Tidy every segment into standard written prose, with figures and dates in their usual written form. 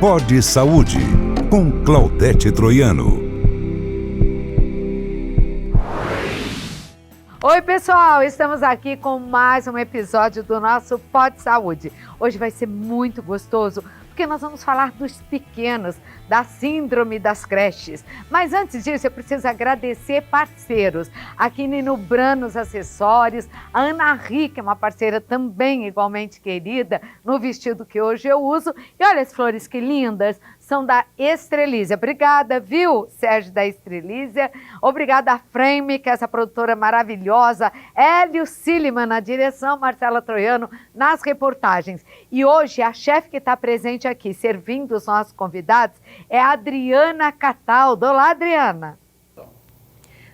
Pod Saúde, com Claudete Troiano. Oi, pessoal! Estamos aqui com mais um episódio do nosso Pod Saúde. Hoje vai ser muito gostoso, porque nós vamos falar dos pequenos, da síndrome das creches. Mas antes disso, eu preciso agradecer parceiros. Aqui Nino Branos Acessórios, a Ana Ri, que é uma parceira também igualmente querida, no vestido que hoje eu uso. E olha as flores que lindas, são da Estrelízia. Obrigada, viu, Sérgio da Estrelízia. Obrigada a Frame, que é essa produtora maravilhosa. Hélio Silliman na direção, Marcela Troiano nas reportagens. E hoje a chefe que está presente aqui, servindo os nossos convidados, é a Adriana Cataldo. Olá, Adriana.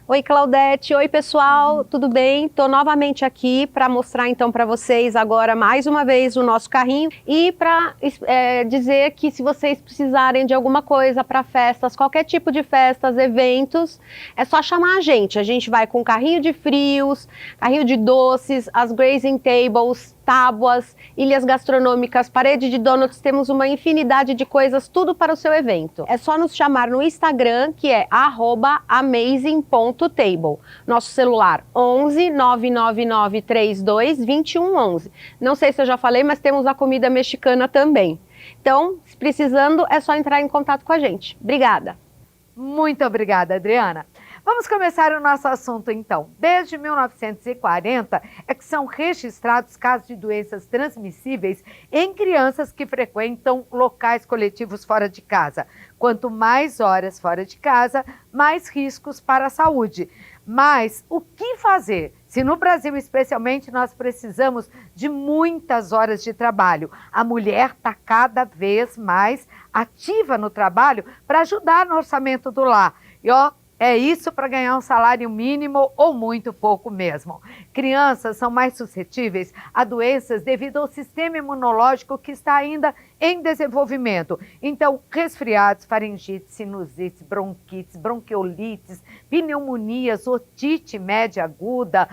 Oi, Claudete. Oi, pessoal. Tudo bem? Estou novamente aqui para mostrar então para vocês agora mais uma vez o nosso carrinho e para dizer que se vocês precisarem de alguma coisa para festas, qualquer tipo de festas, eventos, é só chamar a gente. A gente vai com carrinho de frios, carrinho de doces, as grazing tables, tábuas, ilhas gastronômicas, parede de donuts, temos uma infinidade de coisas, tudo para o seu evento. É só nos chamar no Instagram, que é @amazing.table. Nosso celular 11 999 32 2111. Não sei se eu já falei, mas temos a comida mexicana também. Então, se precisando, é só entrar em contato com a gente. Obrigada. Muito obrigada, Adriana. Vamos começar o nosso assunto, então. Desde 1940 é que são registrados casos de doenças transmissíveis em crianças que frequentam locais coletivos fora de casa. Quanto mais horas fora de casa, mais riscos para a saúde. Mas o que fazer? Se no Brasil, especialmente, nós precisamos de muitas horas de trabalho. A mulher está cada vez mais ativa no trabalho para ajudar no orçamento do lar. E é isso para ganhar um salário mínimo ou muito pouco mesmo. Crianças são mais suscetíveis a doenças devido ao sistema imunológico que está ainda em desenvolvimento. Então, resfriados, faringites, sinusites, bronquites, bronquiolites, pneumonias, otite média aguda,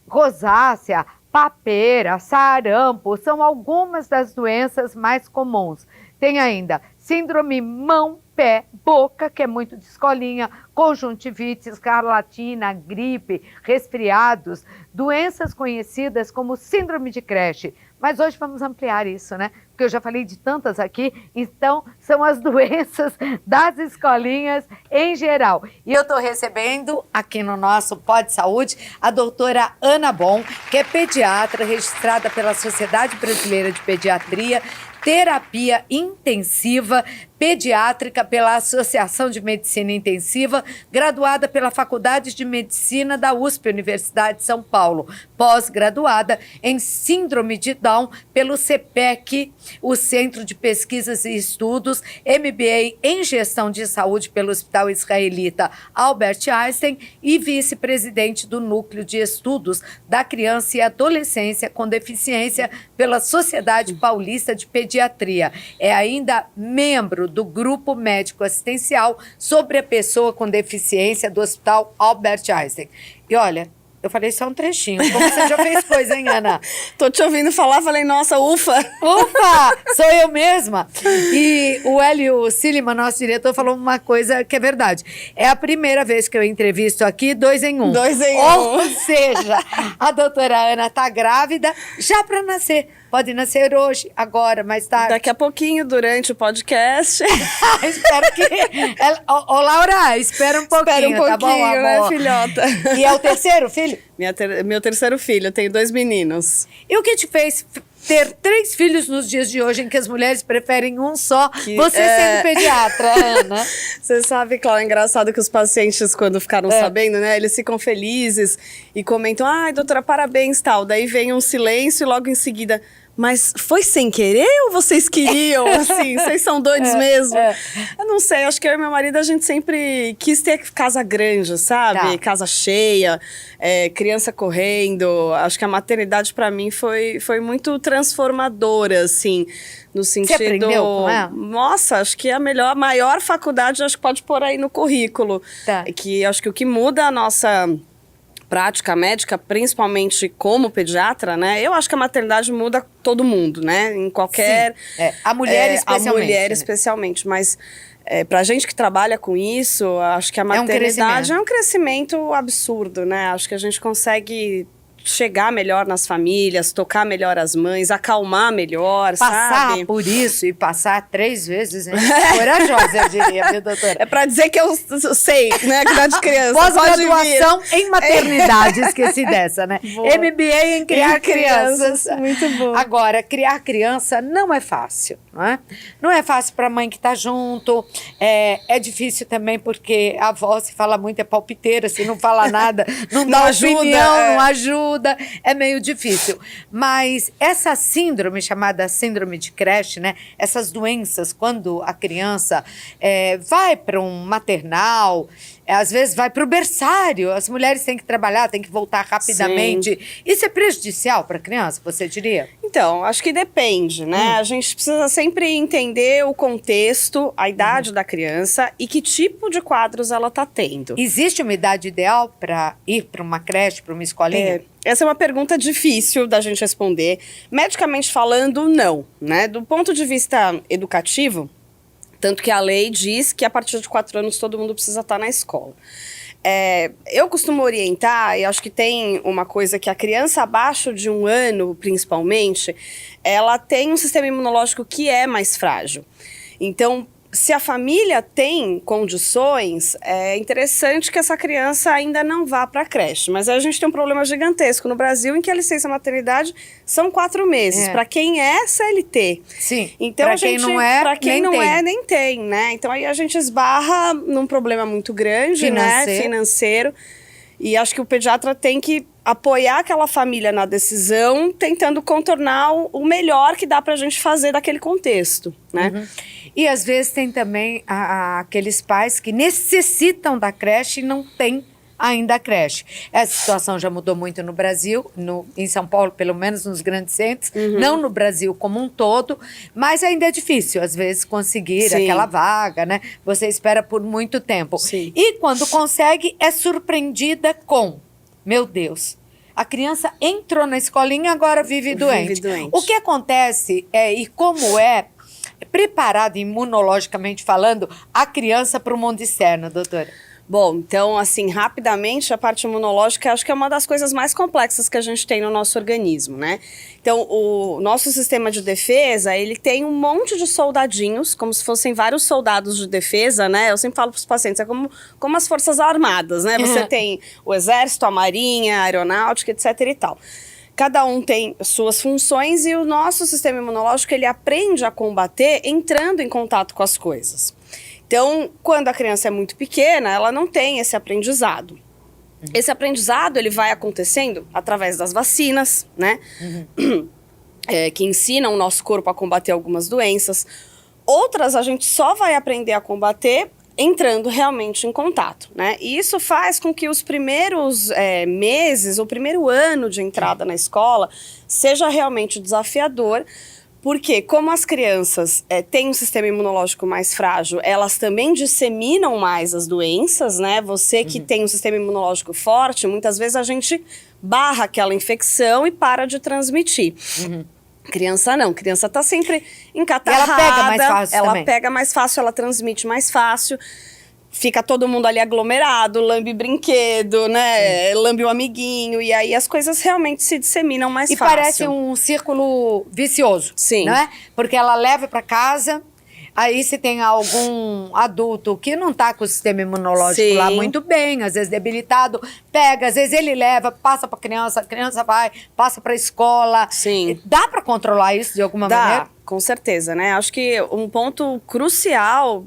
rosácea, papeira, sarampo, são algumas das doenças mais comuns. Tem ainda síndrome mão, pé, boca, que é muito de escolinha, conjuntivite, escarlatina, gripe, resfriados, doenças conhecidas como síndrome de creche. Mas hoje vamos ampliar isso, né? Porque eu já falei de tantas aqui, então são as doenças das escolinhas em geral. E eu estou recebendo aqui no nosso Pod Saúde a doutora Ana Bon, que é pediatra registrada pela Sociedade Brasileira de Pediatria, terapia intensiva pediátrica pela Associação de Medicina Intensiva, graduada pela Faculdade de Medicina da USP, Universidade de São Paulo, pós-graduada em Síndrome de Down pelo CPEC, o Centro de Pesquisas e Estudos, MBA em Gestão de Saúde pelo Hospital Israelita Albert Einstein e vice-presidente do Núcleo de Estudos da Criança e Adolescência com Deficiência pela Sociedade Paulista de Pediatria. É ainda membro do Grupo Médico Assistencial sobre a Pessoa com Deficiência do Hospital Albert Einstein. E olha, eu falei só um trechinho. Como você já fez coisa, hein, Ana? Tô te ouvindo falar, falei, nossa, ufa! Ufa! Sou eu mesma. E o Hélio Silliman, nosso diretor, falou uma coisa que é verdade. É a primeira vez que eu entrevisto aqui 2 em 1. 2 em 1. Ou seja, a doutora Ana tá grávida já para nascer. Pode nascer hoje, agora, mais tarde. Daqui a pouquinho, durante o podcast. Espero que... Ô, Laura, espera um pouquinho, tá bom, amor? Né, filhota? E é o terceiro filho? Meu terceiro filho, eu tenho 2 meninos. E o que te fez ter 3 filhos nos dias de hoje, em que as mulheres preferem um só? Você sendo pediatra, Ana. Você sabe, Cláudia, é engraçado que os pacientes, quando ficaram sabendo, né, eles ficam felizes e comentam, ai, doutora, parabéns, tal. Daí vem um silêncio e logo em seguida... Mas foi sem querer ou vocês queriam, assim? Vocês são doidos mesmo? Eu não sei, acho que eu e meu marido, a gente sempre quis ter casa grande, sabe? Tá. Casa cheia, criança correndo. Acho que a maternidade, pra mim, foi muito transformadora, assim. No sentido... Você aprendeu com ela? Nossa, acho que a maior faculdade, acho que pode pôr aí no currículo. Tá. Que acho que o que muda a nossa prática médica, principalmente como pediatra, né? Eu acho que a maternidade muda todo mundo, né? Em qualquer... Sim, a mulher especialmente. A mulher né? especialmente, mas... pra gente que trabalha com isso, acho que a maternidade é um crescimento absurdo, né? Acho que a gente consegue chegar melhor nas famílias, tocar melhor as mães, acalmar melhor, Passar sabe? por isso e passar 3 vezes, hein? Corajosa, eu diria, viu, doutora? É pra dizer que eu sei, né? Criar de criança. Pós-graduação em maternidade, esqueci dessa, né? Boa. MBA em criar crianças. Muito bom. Agora, criar criança não é fácil, não é? Não é fácil para a mãe que está junto, é difícil também porque a avó, se fala muito, é palpiteira, se não fala nada, não dá ajuda, opinião, não ajuda, é meio difícil. Mas essa síndrome, chamada síndrome de creche, né? Essas doenças, quando a criança vai para um maternal, às vezes vai para o berçário, as mulheres têm que trabalhar, têm que voltar rapidamente. Sim. Isso é prejudicial para a criança, você diria? Então, acho que depende, né? A gente precisa sempre entender o contexto, a idade da criança e que tipo de quadros ela está tendo. Existe uma idade ideal para ir para uma creche, para uma escolinha? Essa é uma pergunta difícil da gente responder. Medicamente falando, não, né? Do ponto de vista educativo, tanto que a lei diz que a partir de 4 anos todo mundo precisa estar na escola. Eu costumo orientar, e acho que tem uma coisa que a criança abaixo de 1 ano, principalmente, ela tem um sistema imunológico que é mais frágil. Então, se a família tem condições, é interessante que essa criança ainda não vá para a creche. Mas aí a gente tem um problema gigantesco no Brasil em que a licença maternidade são 4 meses. Para quem é CLT. Sim. Então, para quem não é, para quem não é, nem tem, né? Então aí a gente esbarra num problema muito grande, né? Financeiro. E acho que o pediatra tem que apoiar aquela família na decisão, tentando contornar o melhor que dá para a gente fazer daquele contexto, né? E às vezes tem também aqueles pais que necessitam da creche e não têm ainda a creche. Essa situação já mudou muito no Brasil, em São Paulo, pelo menos nos grandes centros, não no Brasil como um todo, mas ainda é difícil, às vezes, conseguir aquela vaga, né? Você espera por muito tempo. Sim. E quando consegue, é surpreendida com, meu Deus, a criança entrou na escolinha e agora vive doente. O que acontece e como é preparada imunologicamente falando a criança para o mundo externo, doutora? Bom, então, assim, rapidamente, a parte imunológica acho que é uma das coisas mais complexas que a gente tem no nosso organismo, né? Então, o nosso sistema de defesa, ele tem um monte de soldadinhos, como se fossem vários soldados de defesa, né? Eu sempre falo para os pacientes, é como as forças armadas, né? Você tem o exército, a marinha, a aeronáutica, etc e tal. Cada um tem suas funções e o nosso sistema imunológico, ele aprende a combater entrando em contato com as coisas. Então, quando a criança é muito pequena, ela não tem esse aprendizado. Esse aprendizado, ele vai acontecendo através das vacinas, né? Que ensinam o nosso corpo a combater algumas doenças. Outras a gente só vai aprender a combater entrando realmente em contato, né? E isso faz com que os primeiros meses, o primeiro ano de entrada na escola, seja realmente desafiador, porque como as crianças têm um sistema imunológico mais frágil, elas também disseminam mais as doenças, né? Você que tem um sistema imunológico forte, muitas vezes a gente barra aquela infecção e para de transmitir. Criança não, criança tá sempre encatarrada. E ela pega mais fácil ela também. pega mais fácil, ela transmite mais fácil. Fica todo mundo ali aglomerado, lambe brinquedo, né? Lambe o amiguinho. E aí as coisas realmente se disseminam mais fácil. E parece um círculo vicioso. Sim. Né? Porque ela leva para casa, aí se tem algum adulto que não tá com o sistema imunológico lá muito bem, às vezes debilitado, pega, às vezes ele leva, passa para a criança vai, passa para a escola. Sim. Dá para controlar isso de alguma maneira? Dá, com certeza, né? Acho que um ponto crucial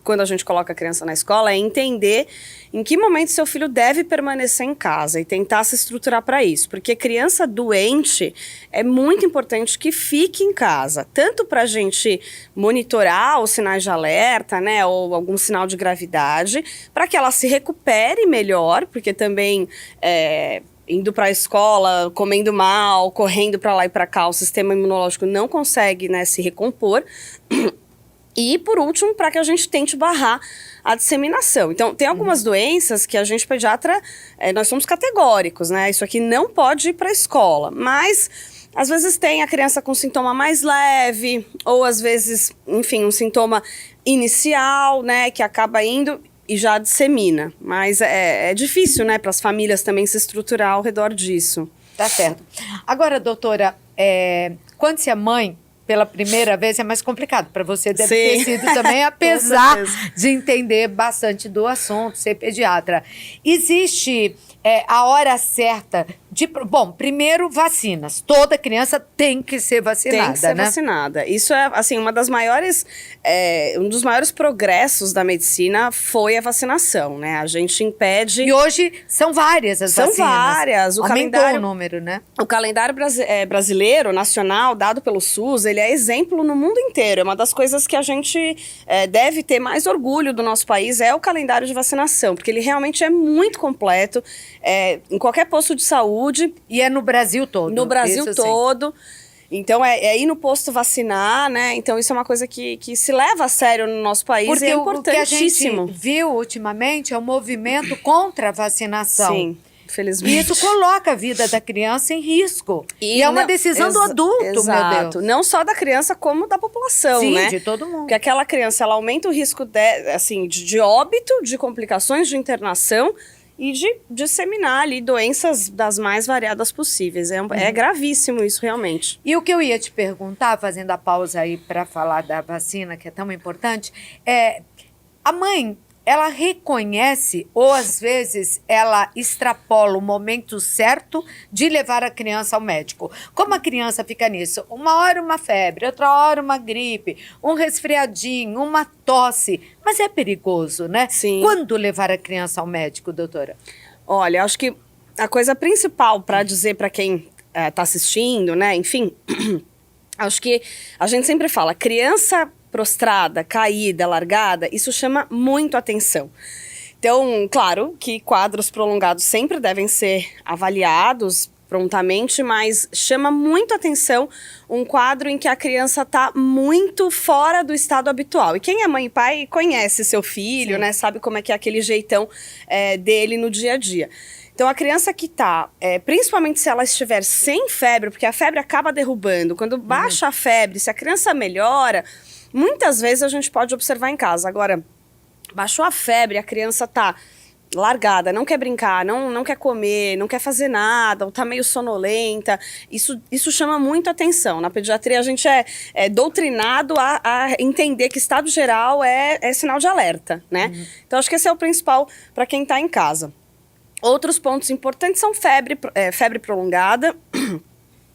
quando a gente coloca a criança na escola é entender em que momento seu filho deve permanecer em casa e tentar se estruturar para isso. Porque criança doente é muito importante que fique em casa, tanto para a gente monitorar os sinais de alerta, né, ou algum sinal de gravidade, para que ela se recupere melhor, porque também indo para a escola, comendo mal, correndo para lá e para cá, o sistema imunológico não consegue, né, se recompor. E, por último, para que a gente tente barrar a disseminação. Então, tem algumas doenças que a gente, pediatra, nós somos categóricos, né? Isso aqui não pode ir para a escola. Mas, às vezes, tem a criança com sintoma mais leve, ou às vezes, enfim, um sintoma inicial, né? Que acaba indo e já dissemina. Mas é difícil, né? Para as famílias também se estruturar ao redor disso. Tá certo. Agora, doutora, quando você é mãe, pela primeira vez é mais complicado. Para você deve ter sido também, apesar de entender bastante do assunto, ser pediatra. Existe a hora certa de... Bom, primeiro, vacinas. Toda criança tem que ser vacinada, tem que ser vacinada. Isso é, assim, um dos maiores progressos da medicina foi a vacinação, né? A gente impede... E hoje são várias as vacinas. São várias. Aumentou o número, né? O calendário brasileiro, nacional, dado pelo SUS, ele é exemplo no mundo inteiro. É uma das coisas que a gente deve ter mais orgulho do nosso país, é o calendário de vacinação, porque ele realmente é muito completo, em qualquer posto de saúde. E é no Brasil todo. No Brasil todo. Então, é ir no posto vacinar, né? Então, isso é uma coisa que se leva a sério no nosso país. Porque e é importantíssimo. O que a gente viu ultimamente é um movimento contra a vacinação. Sim, infelizmente. E isso coloca a vida da criança em risco. E é uma decisão do adulto, exato. meu Deus. Não só da criança, como da população, Sim, né? de todo mundo. Porque aquela criança, ela aumenta o risco de óbito, de complicações de internação e de disseminar ali doenças das mais variadas possíveis. É gravíssimo isso, realmente. E o que eu ia te perguntar, fazendo a pausa aí para falar da vacina, que é tão importante, a mãe, ela reconhece ou às vezes ela extrapola o momento certo de levar a criança ao médico. Como a criança fica nisso? Uma hora uma febre, outra hora uma gripe, um resfriadinho, uma tosse. Mas é perigoso, né? Sim. Quando levar a criança ao médico, doutora? Olha, acho que a coisa principal para dizer para quem está assistindo, né, enfim, acho que a gente sempre fala, criança prostrada, caída, largada, isso chama muito atenção. Então, claro que quadros prolongados sempre devem ser avaliados prontamente, mas chama muito atenção um quadro em que a criança está muito fora do estado habitual. E quem é mãe e pai conhece seu filho, né? Sabe como é que é aquele jeitão dele no dia a dia. Então, a criança que está, principalmente se ela estiver sem febre, porque a febre acaba derrubando, quando baixa a febre, se a criança melhora, muitas vezes a gente pode observar em casa. Agora, baixou a febre, a criança está largada, não quer brincar, não quer comer, não quer fazer nada, ou está meio sonolenta, isso chama muito atenção. Na pediatria a gente é doutrinado a entender que estado geral é sinal de alerta, né? Então acho que esse é o principal para quem está em casa. Outros pontos importantes são febre prolongada,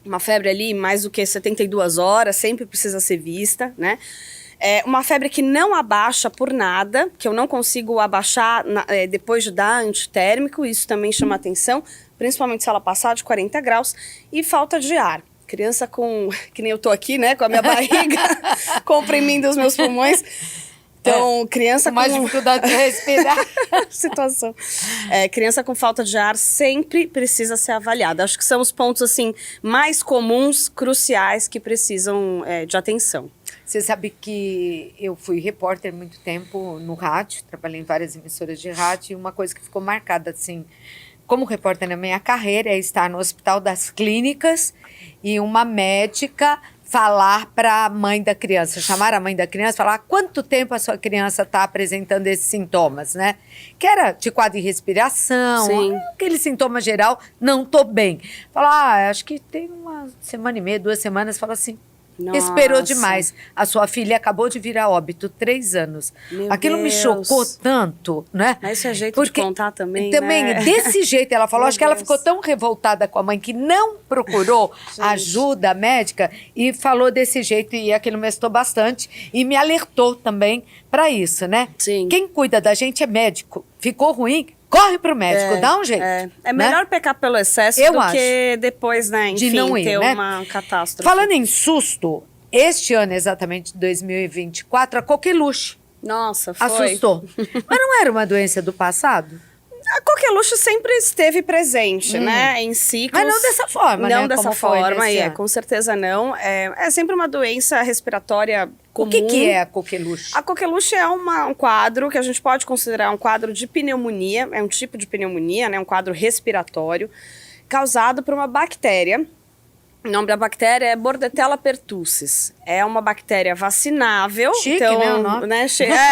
uma febre ali mais do que 72 horas, sempre precisa ser vista, né? Uma febre que não abaixa por nada, que eu não consigo abaixar depois de dar antitérmico, isso também chama atenção, principalmente se ela passar de 40 graus, e falta de ar. Criança que nem eu tô aqui, né, com a minha barriga, comprimindo os meus pulmões. Então, criança com mais dificuldade de respirar. Situação. Criança com falta de ar sempre precisa ser avaliada. Acho que são os pontos assim mais comuns, cruciais, que precisam de atenção. Você sabe que eu fui repórter muito tempo no rádio, trabalhei em várias emissoras de rádio, e uma coisa que ficou marcada, assim, como repórter na minha carreira, é estar no Hospital das Clínicas e uma médica falar para a mãe da criança, chamar a mãe da criança, falar há quanto tempo a sua criança está apresentando esses sintomas, né? Que era de quadro de respiração, Sim. Aquele sintoma geral, não estou bem. Falar, acho que tem uma semana e meia, 2 semanas, fala assim, Nossa. Esperou demais. A sua filha acabou de vir a óbito, 3 anos. Meu Aquilo Deus. me chocou tanto, né? Mas isso é jeito de contar também, Também, né? desse jeito, ela falou, Meu acho que ela Deus. ficou tão revoltada com a mãe que não procurou ajuda médica e falou desse jeito, e aquilo me assustou bastante e me alertou também para isso, né? Sim. Quem cuida da gente é médico. Ficou ruim, corre pro médico, dá um jeito. É melhor pecar pelo excesso Eu do acho. que depois, né, enfim, De não ir, ter né? uma catástrofe. Falando em susto, este ano exatamente, 2024, a coqueluche Nossa, foi. assustou. Mas não era uma doença do passado? A coqueluche sempre esteve presente, né, em ciclos. Mas não dessa forma, né? Não dessa Como foi forma, nesse ano. com certeza não. É sempre uma doença respiratória O que é a coqueluche? A coqueluche é um quadro que a gente pode considerar um quadro de pneumonia, é um tipo de pneumonia, né, um quadro respiratório, causado por uma bactéria. O nome da bactéria é Bordetella pertussis. É uma bactéria vacinável. Chique, então, né, o nome?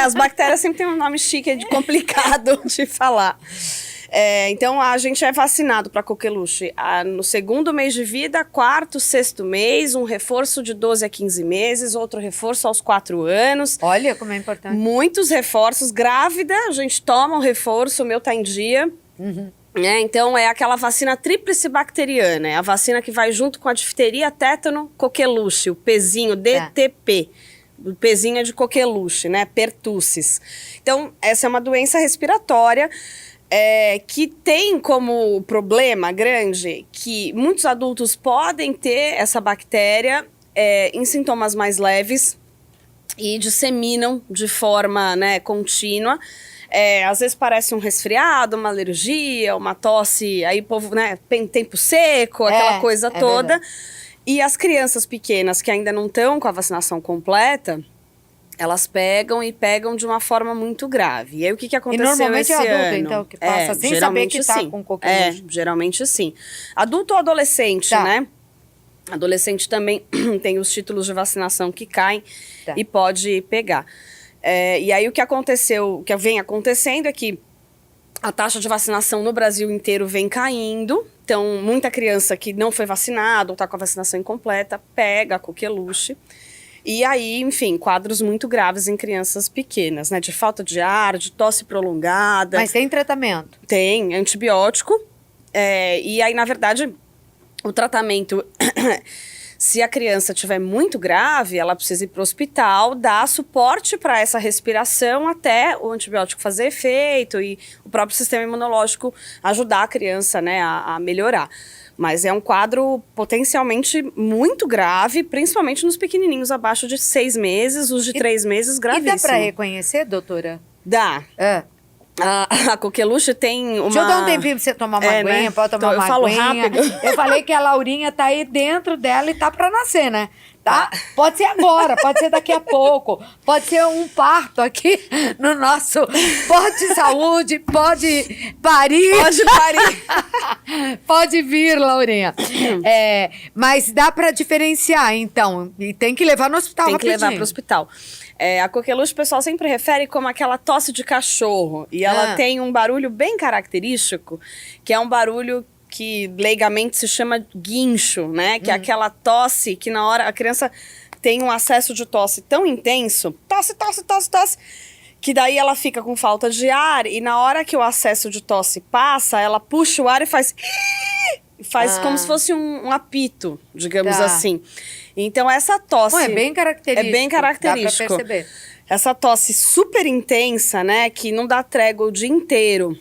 As bactérias sempre têm um nome chique, é complicado de falar. Então, a gente é vacinado para coqueluche no 2º mês de vida, 4º, 6º mês, um reforço de 12 a 15 meses, outro reforço aos 4 anos. Olha como é importante. Muitos reforços. Grávida, a gente toma um reforço, o meu tá em dia. Então, é aquela vacina tríplice bacteriana. É a vacina que vai junto com a difteria, tétano, coqueluche, o Pzinho, DTP. O Pzinho é de coqueluche, né? Pertussis. Então, essa é uma doença respiratória que tem como problema grande que muitos adultos podem ter essa bactéria em sintomas mais leves e disseminam de forma, né, contínua. Às vezes parece um resfriado, uma alergia, uma tosse, aí o povo, né, tempo seco, aquela coisa toda. Verdade. E as crianças pequenas que ainda não estão com a vacinação completa, elas pegam de uma forma muito grave. E aí o que aconteceu esse ano? E normalmente é adulto, então, que passa sem saber que tá com coqueluche. Geralmente sim. Adulto ou adolescente, né? Adolescente também tem os títulos de vacinação que caem e pode pegar. E aí o que aconteceu, o que vem acontecendo é que a taxa de vacinação no Brasil inteiro vem caindo. Então, muita criança que não foi vacinada ou está com a vacinação incompleta pega a coqueluche. E aí, enfim, quadros muito graves em crianças pequenas, né? De falta de ar, de tosse prolongada. Mas tem tratamento? Tem, antibiótico. E aí, na verdade, o tratamento... Se a criança estiver muito grave, ela precisa ir para o hospital, dar suporte para essa respiração até o antibiótico fazer efeito e o próprio sistema imunológico ajudar a criança, né, a melhorar. Mas é um quadro potencialmente muito grave, principalmente nos pequenininhos abaixo de 6 meses, os de 3 meses, gravíssimo. E dá para reconhecer, doutora? Dá. A coqueluche tem uma... Deixa eu dar um tempinho pra você tomar uma aguinha, né? pode tomar Então, uma eu falo aguinha. rápido. Eu falei que a Laurinha tá aí dentro dela e tá pra nascer, né? Tá? Pode ser agora, pode ser daqui a pouco, pode ser um parto aqui no nosso posto de saúde, pode parir. Pode parir. Pode vir, Laurinha. Mas dá pra diferenciar, então, e tem que levar no hospital Tem que rapidinho. levar pro hospital. A coqueluche o pessoal sempre refere como aquela tosse de cachorro. E ela tem um barulho bem característico, que é um barulho que leigamente se chama guincho, né? Que é aquela tosse que na hora a criança tem um acesso de tosse tão intenso, tosse, que daí ela fica com falta de ar e na hora que o acesso de tosse passa, ela puxa o ar e faz como se fosse um apito, digamos assim. Então, essa tosse... É bem característico. É bem característico. Dá pra perceber. Essa tosse super intensa, né? Que não dá trégua o dia inteiro.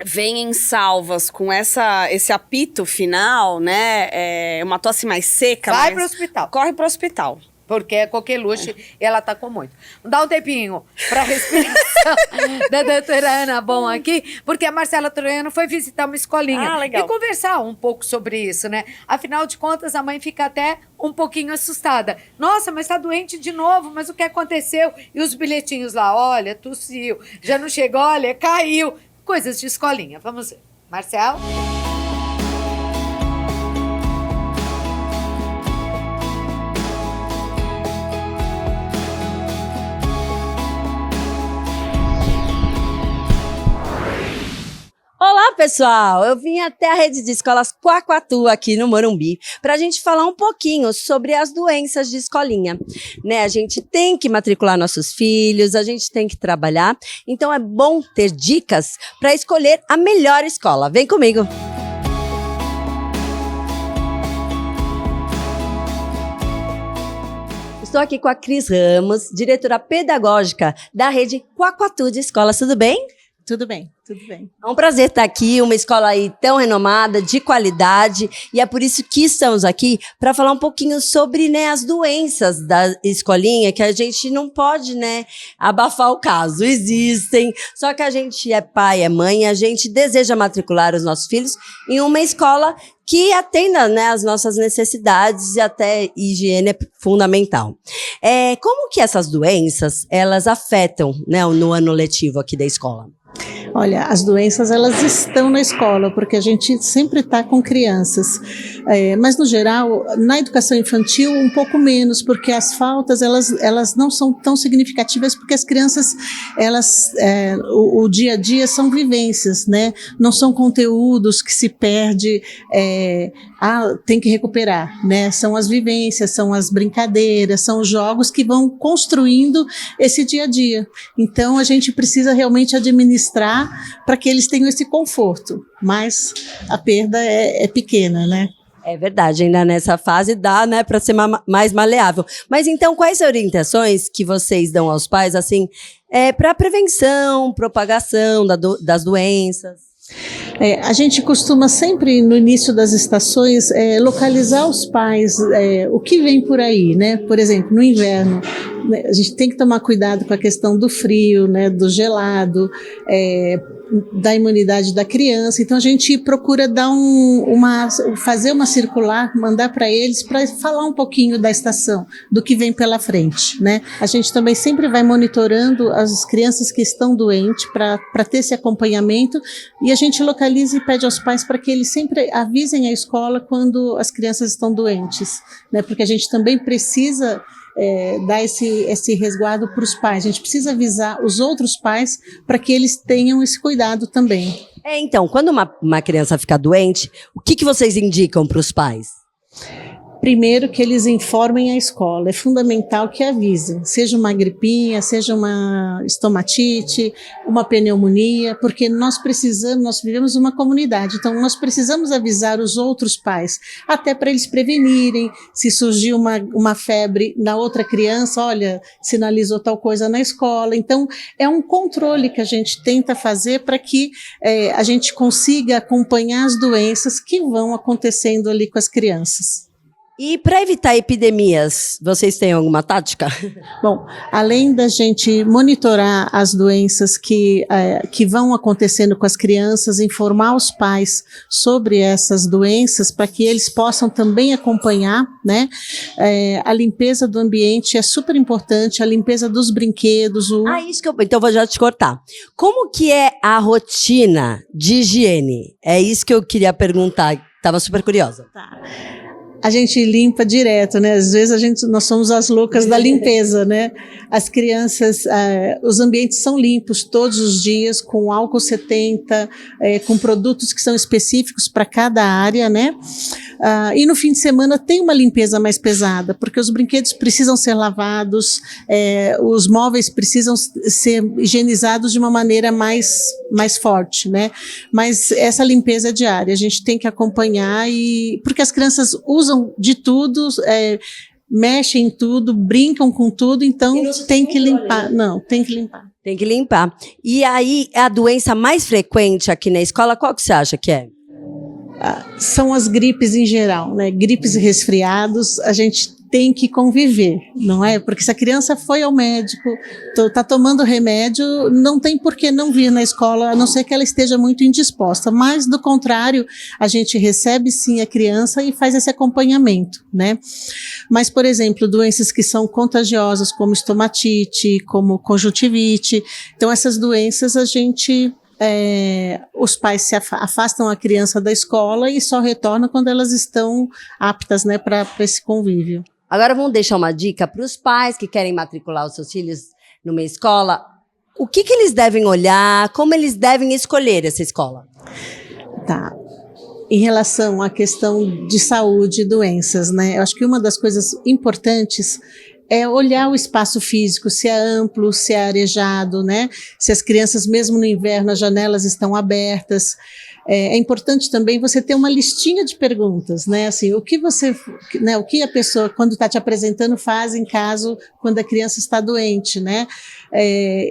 Vem em salvas com esse apito final, né? Uma tosse mais seca. Vai pro hospital. Corre pro hospital. Porque a coqueluche, ela tá com muito. Dá um tempinho pra respiração da doutora Ana Bom aqui, porque a Marcela Troiano foi visitar uma escolinha. Legal. E conversar um pouco sobre isso, né? Afinal de contas, a mãe fica até um pouquinho assustada. Nossa, mas tá doente de novo, mas o que aconteceu? E os bilhetinhos lá, olha, tossiu, já não chegou, olha, caiu. Coisas de escolinha. Vamos ver. Marcelo? Olá, pessoal! Eu vim até a rede de escolas Quaquatu aqui no Morumbi para a gente falar um pouquinho sobre as doenças de escolinha. Né? A gente tem que matricular nossos filhos, a gente tem que trabalhar, então é bom ter dicas para escolher a melhor escola. Vem comigo! Estou aqui com a Cris Ramos, diretora pedagógica da rede Quaquatu de escolas. Tudo bem? Tudo bem, tudo bem. É um prazer estar aqui, uma escola aí tão renomada, de qualidade, e é por isso que estamos aqui para falar um pouquinho sobre, né, as doenças da escolinha, que a gente não pode, né, abafar o caso, existem, só que a gente é pai, é mãe, a gente deseja matricular os nossos filhos em uma escola que atenda, né, as nossas necessidades e até higiene é fundamental. Como que essas doenças, elas afetam, né, no ano letivo aqui da escola? Olha, as doenças, elas estão na escola, porque a gente sempre está com crianças. Mas, no geral, na educação infantil, um pouco menos, porque as faltas, elas não são tão significativas, porque as crianças, o dia a dia são vivências, né? Não são conteúdos que se perde, tem que recuperar, né? São as vivências, são as brincadeiras, são os jogos que vão construindo esse dia a dia. Então, a gente precisa realmente administrar para que eles tenham esse conforto, mas a perda é pequena, né? É verdade, ainda nessa fase dá, né, para ser mais maleável. Mas então, quais orientações que vocês dão aos pais, assim, para prevenção, propagação das doenças? A gente costuma sempre, no início das estações, localizar os pais, o que vem por aí, né? Por exemplo, no inverno, né, a gente tem que tomar cuidado com a questão do frio, né, do gelado, da imunidade da criança. Então a gente procura dar fazer uma circular, mandar para eles, para falar um pouquinho da estação, do que vem pela frente, né? A gente também sempre vai monitorando as crianças que estão doentes para ter esse acompanhamento, e a gente localiza e pede aos pais para que eles sempre avisem a escola quando as crianças estão doentes, né? Porque a gente também precisa dar esse resguardo para os pais. A gente precisa avisar os outros pais para que eles tenham esse cuidado também. Então, quando uma criança fica doente, o que vocês indicam para os pais? Primeiro, que eles informem a escola. É fundamental que avisem, seja uma gripinha, seja uma estomatite, uma pneumonia, porque nós vivemos uma comunidade, então nós precisamos avisar os outros pais, até para eles prevenirem. Se surgir uma febre na outra criança, olha, sinalizou tal coisa na escola. Então, é um controle que a gente tenta fazer para que a gente consiga acompanhar as doenças que vão acontecendo ali com as crianças. E para evitar epidemias, vocês têm alguma tática? Bom, além da gente monitorar as doenças que vão acontecendo com as crianças, informar os pais sobre essas doenças para que eles possam também acompanhar, né? A limpeza do ambiente é super importante, a limpeza dos brinquedos. Então vou já te cortar. Como que é a rotina de higiene? É isso que eu queria perguntar, estava super curiosa. Tá. A gente limpa direto, né? Às vezes nós somos as loucas da limpeza, né? As crianças, os ambientes são limpos todos os dias, com álcool 70, com produtos que são específicos para cada área, né? E no fim de semana tem uma limpeza mais pesada, porque os brinquedos precisam ser lavados, os móveis precisam ser higienizados de uma maneira mais forte, né? Mas essa limpeza é diária, a gente tem que acompanhar, porque as crianças usam de tudo, mexem em tudo, brincam com tudo, então tem que limpar. Não, tem que limpar. Tem que limpar. E aí, a doença mais frequente aqui na escola, qual que você acha que é? São as gripes em geral, né? Gripes e resfriados, a gente tem que conviver, não é? Porque se a criança foi ao médico, está tomando remédio, não tem por que não vir na escola, a não ser que ela esteja muito indisposta. Mas, do contrário, a gente recebe sim a criança e faz esse acompanhamento, né? Mas, por exemplo, doenças que são contagiosas, como estomatite, como conjuntivite, então essas doenças a gente... os pais se afastam a criança da escola e só retornam quando elas estão aptas, né, para esse convívio. Agora vamos deixar uma dica para os pais que querem matricular os seus filhos numa escola. O que eles devem olhar, como eles devem escolher essa escola? Tá. Em relação à questão de saúde e doenças, né, eu acho que uma das coisas importantes é olhar o espaço físico, se é amplo, se é arejado, né? Se as crianças, mesmo no inverno, as janelas estão abertas. é importante também você ter uma listinha de perguntas, né? Assim, o que você, né, o que a pessoa, quando está te apresentando, faz em caso quando a criança está doente, né?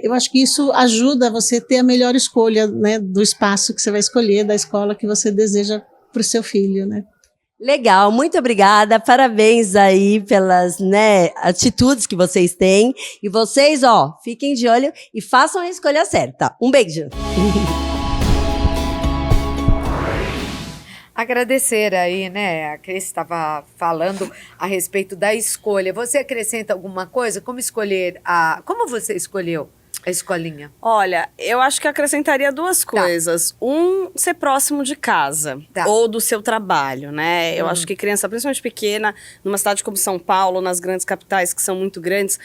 Eu acho que isso ajuda você a ter a melhor escolha, né, do espaço que você vai escolher, da escola que você deseja para o seu filho, né? Legal, muito obrigada, parabéns aí pelas, né, atitudes que vocês têm. E vocês, ó, fiquem de olho e façam a escolha certa. Um beijo! Agradecer aí, né? A Cris estava falando a respeito da escolha. Você acrescenta alguma coisa? Como escolher a... Como você escolheu a escolinha? Olha, eu acho que acrescentaria duas coisas. Ser próximo de casa ou do seu trabalho, né? Eu acho que criança, principalmente pequena, numa cidade como São Paulo, nas grandes capitais que são muito grandes,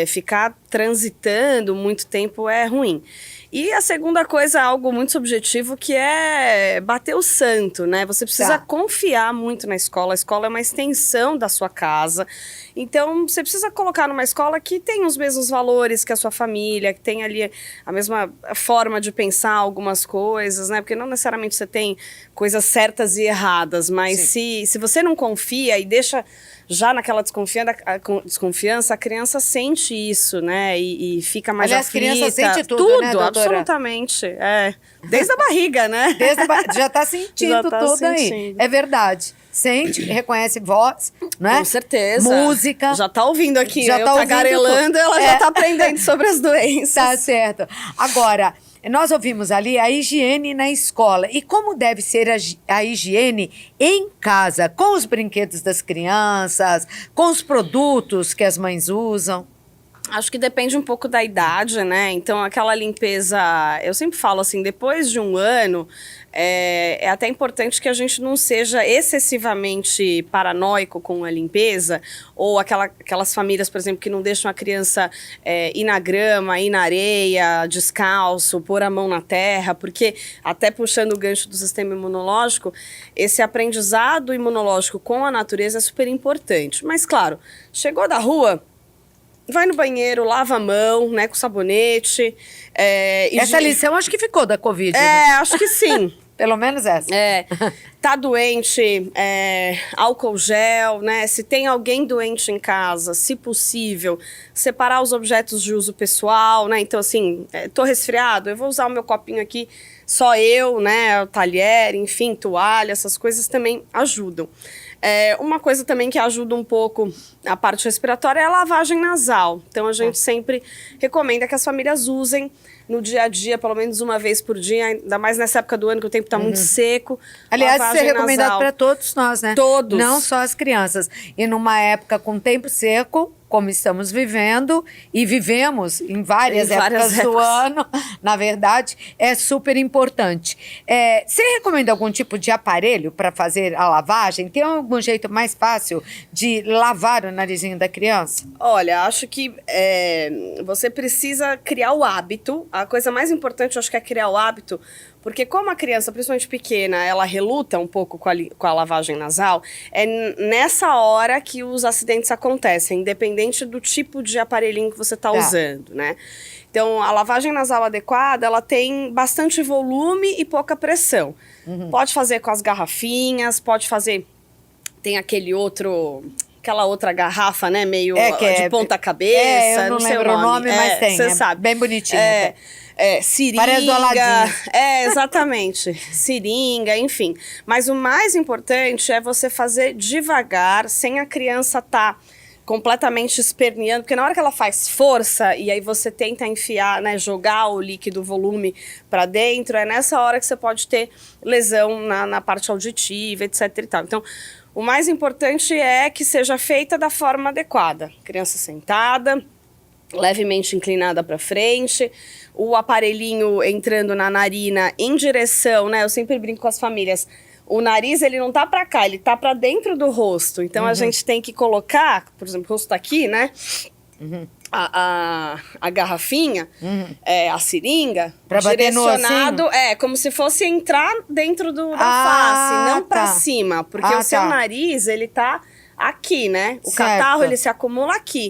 ficar transitando muito tempo é ruim. E a segunda coisa é algo muito subjetivo, que é bater o santo, né? Você precisa confiar muito na escola. A escola é uma extensão da sua casa. Então, você precisa colocar numa escola que tem os mesmos valores que a sua família, que tem ali a mesma forma de pensar algumas coisas, né? Porque não necessariamente você tem coisas certas e erradas, mas se você não confia e deixa já naquela desconfiança, a criança sente isso, né? E fica mais aflita. Aliás, criança sente tudo, né, doutora? Absolutamente. Desde a barriga, né? Já tá sentindo tudo aí. É verdade. Sente, reconhece voz, né? Com certeza. Música. Já tá ouvindo aqui, já tá tagarelando, ela já tá aprendendo sobre as doenças. Tá certo. Agora, nós ouvimos ali a higiene na escola. E como deve ser a higiene em casa, com os brinquedos das crianças, com os produtos que as mães usam? Acho que depende um pouco da idade, né? Então, aquela limpeza... Eu sempre falo assim, depois de um ano, é até importante que a gente não seja excessivamente paranoico com a limpeza, ou aquelas famílias, por exemplo, que não deixam a criança ir na grama, ir na areia, descalço, pôr a mão na terra, porque, até puxando o gancho do sistema imunológico, esse aprendizado imunológico com a natureza é super importante. Mas, claro, chegou da rua... Vai no banheiro, lava a mão, né, com sabonete. Essa lição acho que ficou da Covid, né? Acho que sim. Pelo menos essa. Tá doente, álcool gel, né? Se tem alguém doente em casa, se possível, separar os objetos de uso pessoal, né? Então, assim, tô resfriado, eu vou usar o meu copinho aqui, só eu, né? O talher, enfim, toalha, essas coisas também ajudam. Uma coisa também que ajuda um pouco a parte respiratória é a lavagem nasal. Então, a gente sempre recomenda que as famílias usem no dia a dia, pelo menos uma vez por dia, ainda mais nessa época do ano que o tempo está muito seco. Aliás, isso é recomendado para todos nós, né? Todos. Não só as crianças. E numa época com tempo seco, como estamos vivendo, e vivemos em várias épocas do ano, na verdade, é super importante. Você recomenda algum tipo de aparelho para fazer a lavagem? Tem algum jeito mais fácil de lavar o narizinho da criança? Olha, acho que você precisa criar o hábito. A coisa mais importante, eu acho que é criar o hábito, porque como a criança, principalmente pequena, ela reluta um pouco com a lavagem nasal, é nessa hora que os acidentes acontecem, independente do tipo de aparelhinho que você está usando, né? Então, a lavagem nasal adequada, ela tem bastante volume e pouca pressão. Pode fazer com as garrafinhas, pode fazer... Tem aquela outra garrafa, né, meio de ponta cabeça, eu não sei lembro o nome, mas tem, você sabe. Bem bonitinho. Seringa. Parece do Aladim. Exatamente. Seringa, enfim. Mas o mais importante é você fazer devagar, sem a criança estar completamente esperneando, porque na hora que ela faz força e aí você tenta enfiar, né, jogar o líquido, o volume para dentro, é nessa hora que você pode ter lesão na parte auditiva, etc e tal. Então, o mais importante é que seja feita da forma adequada. Criança sentada, levemente inclinada para frente, o aparelhinho entrando na narina em direção, né? Eu sempre brinco com as famílias. O nariz, ele não tá para cá, ele tá para dentro do rosto. Então, a gente tem que colocar, por exemplo, o rosto tá aqui, né? A garrafinha, a seringa, pra direcionado, como se fosse entrar dentro da face, não pra cima, porque o seu nariz, ele tá aqui, né? O catarro, ele se acumula aqui.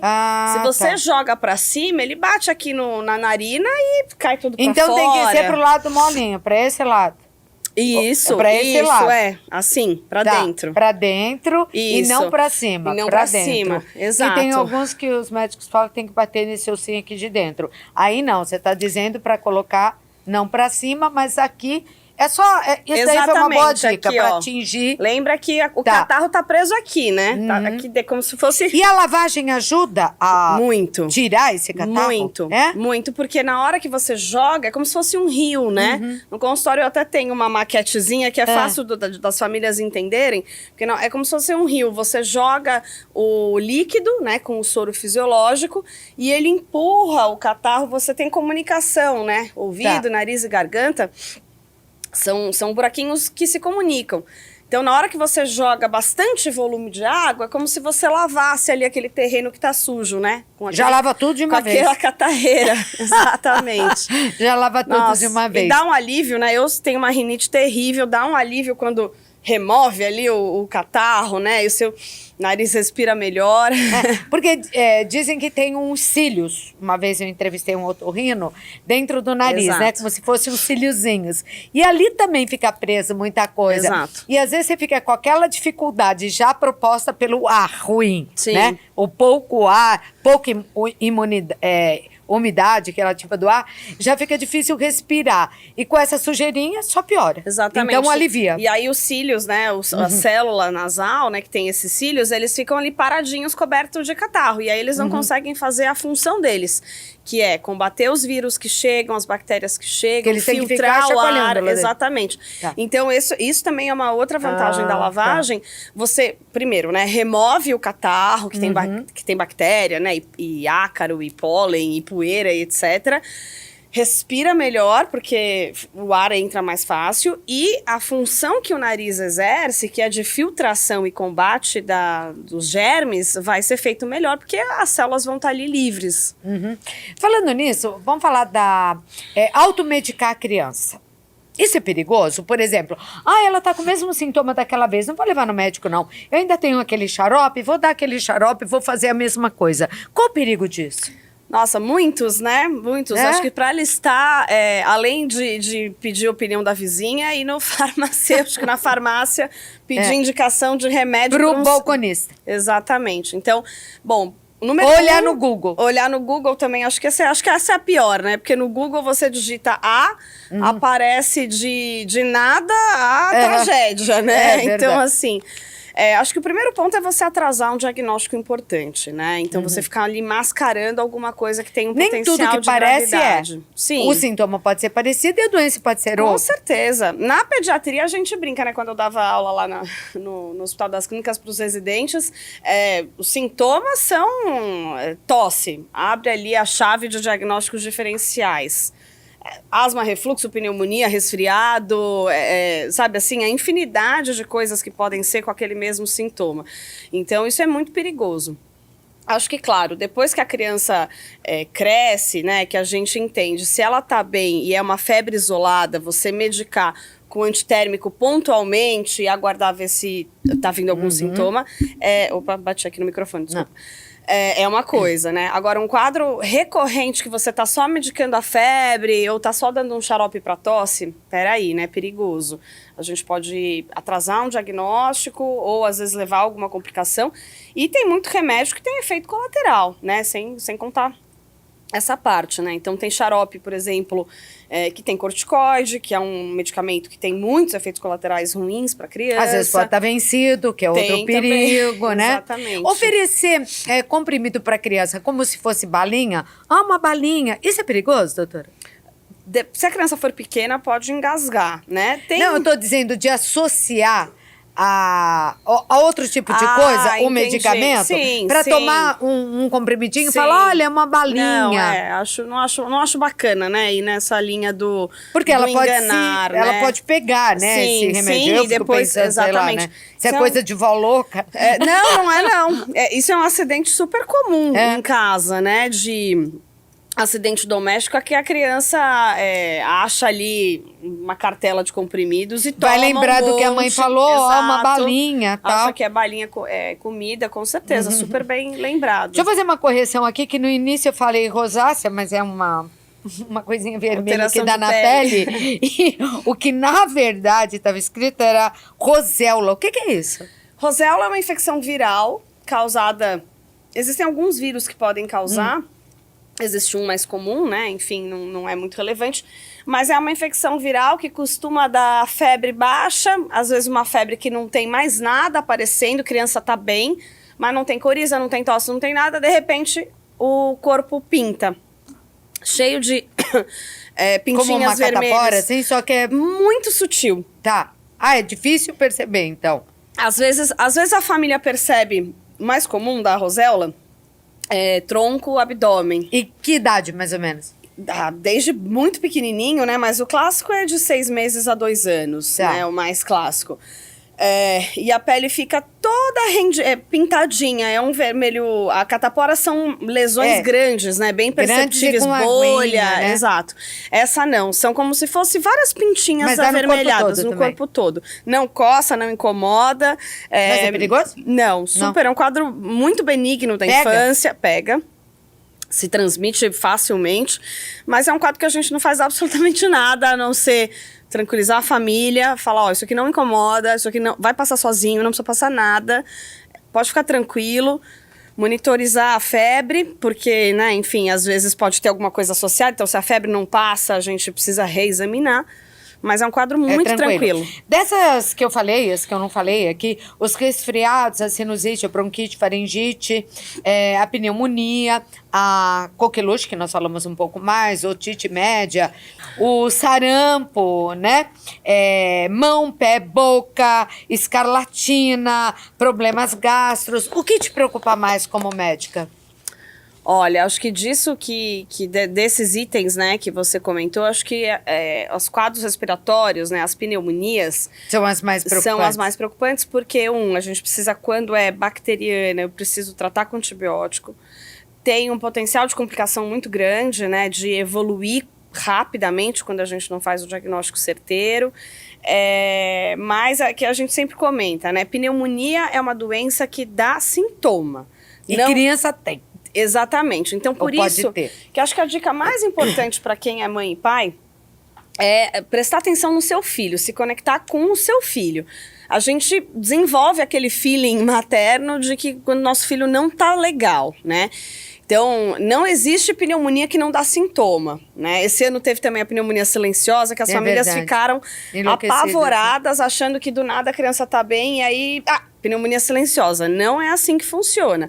Se você joga pra cima, ele bate aqui na narina e cai tudo pra fora. Então tem que ser pro lado molinho, pra esse lado. Isso, Pra esse isso, lado. assim, pra Tá, dentro. pra dentro e Isso. não pra cima. E não pra pra dentro. cima, exato. E tem alguns que os médicos falam que tem que bater nesse ossinho aqui de dentro. Aí não, você tá dizendo pra colocar não pra cima, mas aqui é só... isso daí foi uma boa Exatamente, dica, aqui, pra ó. atingir. Lembra que o Tá. catarro tá preso aqui, né? Tá aqui, como se fosse... E a lavagem ajuda a Muito. tirar esse catarro? Muito, É? muito, porque na hora que você joga, é como se fosse um rio, né? No consultório eu até tenho uma maquetezinha que é fácil das famílias entenderem, porque é como se fosse um rio. Você joga o líquido, né, com o soro fisiológico, e ele empurra o catarro, você tem comunicação, né? Ouvido, nariz e garganta, são buraquinhos que se comunicam. Então, na hora que você joga bastante volume de água, é como se você lavasse ali aquele terreno que tá sujo, né? Já lava tudo de uma com vez. aquela catarreira, exatamente. Já lava tudo Nossa, de uma vez. E dá um alívio, né? Eu tenho uma rinite terrível, dá um alívio quando remove ali o catarro, né? E o seu nariz respira melhor. Porque dizem que tem uns cílios. Uma vez eu entrevistei um otorrino dentro do nariz, Exato. né? Como se fossem uns cíliozinhos. E ali também fica preso muita coisa. Exato. E às vezes você fica com aquela dificuldade já proposta pelo ar ruim, Sim. né? O pouco ar, pouca umidade, aquela tipo do ar, já fica difícil respirar. E com essa sujeirinha, só piora. Exatamente. Então alivia. E aí os cílios, né, a célula nasal, né, que tem esses cílios, eles ficam ali paradinhos, cobertos de catarro. E aí eles não conseguem fazer a função deles, que é combater os vírus que chegam, as bactérias que chegam, Que eles têm que ficar filtrar o chacoalhando ar. lá dentro. Exatamente. Tá. Então isso também é uma outra vantagem da tá. lavagem. Você, primeiro, né, remove o catarro, que tem bactéria, né, e ácaro, e pólen, e poeira, e etc., respira melhor, porque o ar entra mais fácil, e a função que o nariz exerce, que é de filtração e combate dos germes, vai ser feito melhor, porque as células vão estar ali livres. Falando nisso, vamos falar da automedicar a criança. Isso é perigoso? Por exemplo, ela tá com o mesmo sintoma daquela vez, não vou levar no médico, não. Eu ainda tenho aquele xarope, vou dar aquele xarope, vou fazer a mesma coisa. Qual o perigo disso? Nossa, muitos, né? Muitos. É? Acho que para listar, além de pedir a opinião da vizinha, ir no farmacêutico, na farmácia, pedir indicação de remédio. Pro balconista. Exatamente. Então, bom, número Olhar 1, no Google. Olhar no Google também, acho que essa é a pior, né? Porque no Google você digita aparece de nada a tragédia, né? É, então, verdade. assim... acho que o primeiro ponto é você atrasar um diagnóstico importante, né? Então, você ficar ali mascarando alguma coisa que tem um Nem potencial tudo que de parece gravidade. Sim. O sintoma pode ser parecido e a doença pode ser Com outra. certeza. Na pediatria, a gente brinca, né? Quando eu dava aula lá no Hospital das Clínicas para os residentes, os sintomas são tosse. Abre ali a chave de diagnósticos diferenciais. Asma, refluxo, pneumonia, resfriado, sabe assim, a infinidade de coisas que podem ser com aquele mesmo sintoma. Então, isso é muito perigoso. Acho que, claro, depois que a criança cresce, né, que a gente entende, se ela tá bem e é uma febre isolada, você medicar com antitérmico pontualmente e aguardar ver se tá vindo algum sintoma. Opa, bati aqui no microfone, desculpa. É uma coisa, né? Agora, um quadro recorrente que você tá só medicando a febre ou tá só dando um xarope para tosse, peraí, né? Perigoso. A gente pode atrasar um diagnóstico ou, às vezes, levar a alguma complicação. E tem muito remédio que tem efeito colateral, né? Sem contar essa parte, né? Então, tem xarope, por exemplo, que tem corticoide, que é um medicamento que tem muitos efeitos colaterais ruins para criança. Às vezes pode estar vencido, que é outro Tem perigo, também. né? Exatamente. Oferecer comprimido para criança como se fosse balinha. Uma balinha. Isso é perigoso, doutora? Se a criança for pequena, pode engasgar, né? Não, eu estou dizendo de associar a outro tipo de coisa, o entendi. medicamento, Sim, para sim. tomar um comprimidinho e Sim. falar, olha, é uma balinha. Não acho bacana, né? Ir nessa linha do Porque do ela pode enganar, né? ela pode pegar, né, Sim, esse remédio. sim, Eu e fico depois, pensando, sei lá, exatamente. né? Se é Então- coisa de vó louca. Não é não. Isso é um acidente super comum em casa, né? De acidente doméstico, que a criança acha ali uma cartela de comprimidos e toma Vai lembrar do que a mãe monte. falou, uma Exato. balinha, tal. Acha que é balinha, comida, com certeza. Super bem lembrado. Deixa eu fazer uma correção aqui, que no início eu falei rosácea, mas é uma uma coisinha vermelha Alteração que dá de na pele. pele. E o que na verdade estava escrito era roséola. O que é isso? Roséola é uma infecção viral causada... Existem alguns vírus que podem causar. Existe um mais comum, né? Enfim, não é muito relevante. Mas é uma infecção viral que costuma dar febre baixa. Às vezes uma febre que não tem mais nada aparecendo. Criança tá bem, mas não tem coriza, não tem tosse, não tem nada. De repente, o corpo pinta. Cheio de pintinhas Como uma catapora, vermelhas. assim, só que é... Muito sutil. Tá. Ah, é difícil perceber, então. Às vezes a família percebe, o mais comum da roséola é tronco, abdômen. E que idade, mais ou menos? Desde muito pequenininho, né? Mas o clássico é de 6 meses a 2 anos, Tá. né? O mais clássico. E a pele fica toda pintadinha, é um vermelho... A catapora são lesões grandes, né? Bem Grandes perceptíveis, e com bolha, aguinha, né? exato. Essa não, são como se fosse várias pintinhas Mas dá no corpo avermelhadas todo no também. corpo todo. Não coça, não incomoda. Mas é perigoso? Não, super, é um quadro muito benigno da infância. Pega. Se transmite facilmente, mas é um quadro que a gente não faz absolutamente nada, a não ser tranquilizar a família, falar, ó, isso aqui não incomoda, isso aqui não vai passar sozinho, não precisa passar nada, pode ficar tranquilo, monitorizar a febre, porque, né, enfim, às vezes pode ter alguma coisa associada, então se a febre não passa, a gente precisa reexaminar. Mas é um quadro muito tranquilo. Dessas que eu falei, as que eu não falei aqui, os resfriados, a sinusite, a bronquite, faringite, a pneumonia, a coqueluche, que nós falamos um pouco mais, otite média, o sarampo, né? Mão, pé, boca, escarlatina, problemas gastros. O que te preocupa mais como médica? Olha, acho que disso desses itens, né, que você comentou, acho que os quadros respiratórios, né, as pneumonias... São as mais preocupantes. São as mais preocupantes porque, a gente precisa, quando é bacteriana, eu preciso tratar com antibiótico. Tem um potencial de complicação muito grande, né, de evoluir rapidamente quando a gente não faz o diagnóstico certeiro. Mas é que a gente sempre comenta, né, pneumonia é uma doença que dá sintoma. E criança tem. Exatamente. Então, por isso que acho que a dica mais importante para quem é mãe e pai é prestar atenção no seu filho, se conectar com o seu filho. A gente desenvolve aquele feeling materno de que quando nosso filho não tá legal, né? Então, não existe pneumonia que não dá sintoma, né? Esse ano teve também a pneumonia silenciosa, que as famílias ficaram apavoradas, achando que do nada a criança tá bem, e aí, pneumonia silenciosa. Não é assim que funciona.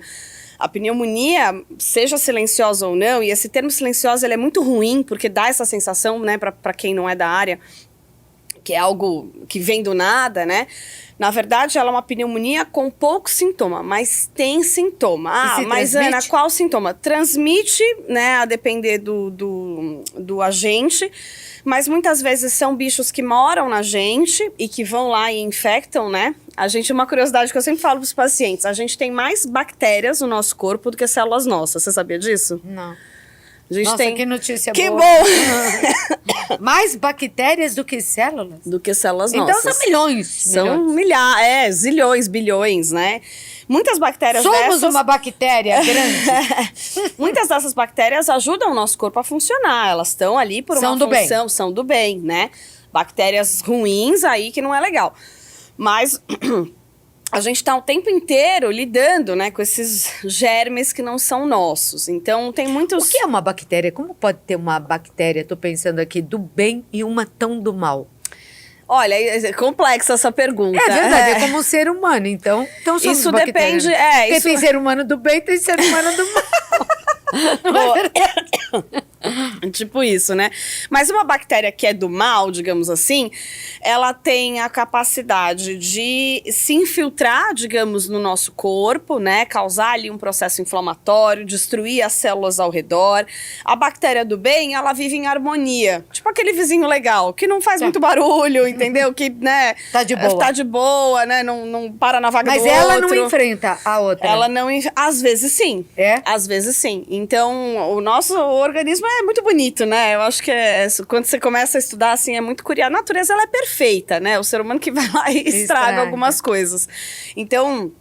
A pneumonia, seja silenciosa ou não, e esse termo silenciosa ele é muito ruim, porque dá essa sensação, né, para quem não é da área, que é algo que vem do nada, né? Na verdade, ela é uma pneumonia com pouco sintoma, mas tem sintoma. Mas transmite? Ana, qual sintoma? Transmite, né, a depender do agente, mas muitas vezes são bichos que moram na gente e que vão lá e infectam, né? Uma curiosidade que eu sempre falo para os pacientes, a gente tem mais bactérias no nosso corpo do que células nossas. Você sabia disso? Não. A gente Nossa, tem... que notícia que boa. bom! Mais bactérias do que células? Do que células então nossas. São milhões. São milhares, zilhões, bilhões, né? Muitas bactérias Somos uma bactéria grande. Muitas dessas bactérias ajudam o nosso corpo a funcionar. Elas estão ali por uma função, são do bem, né? Bactérias ruins aí que não é legal. Mas a gente está o tempo inteiro lidando, né, com esses germes que não são nossos. Então, tem muitos... O que é uma bactéria? Como pode ter uma bactéria, tô pensando aqui, do bem e uma tão do mal? Olha, é complexa essa pergunta. É verdade, é como um ser humano, então somos isso bactérias. Depende... Porque tem ser humano do bem e tem ser humano do mal. Não é verdade? Tipo isso, né? Mas uma bactéria que é do mal, digamos assim, ela tem a capacidade de se infiltrar, digamos, no nosso corpo, né? Causar ali um processo inflamatório, destruir as células ao redor. A bactéria do bem, ela vive em harmonia. Tipo aquele vizinho legal, que não faz muito barulho, entendeu? Que, né? Tá de boa. Tá de boa, né? Não para na vaga do outro. Mas ela não enfrenta a outra. Ela não... Às vezes, sim. É? Às vezes, sim. Então, o nosso organismo é muito bonito, né? Eu acho que quando você começa a estudar, assim, é muito curioso. A natureza, ela é perfeita, né? O ser humano que vai lá e estraga algumas coisas. Então,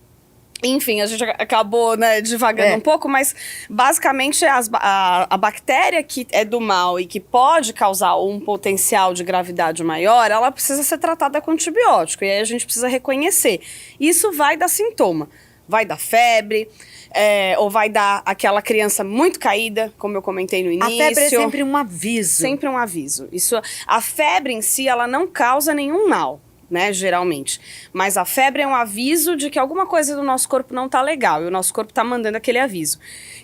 Enfim, a gente acabou, né, divagando um pouco, mas basicamente a bactéria que é do mal e que pode causar um potencial de gravidade maior, ela precisa ser tratada com antibiótico, e aí a gente precisa reconhecer. Isso vai dar sintoma, vai dar febre, ou vai dar aquela criança muito caída, como eu comentei no início. A febre é sempre um aviso. Sempre um aviso. A febre em si, ela não causa nenhum mal, né, geralmente. Mas a febre é um aviso de que alguma coisa do nosso corpo não tá legal, e o nosso corpo tá mandando aquele aviso.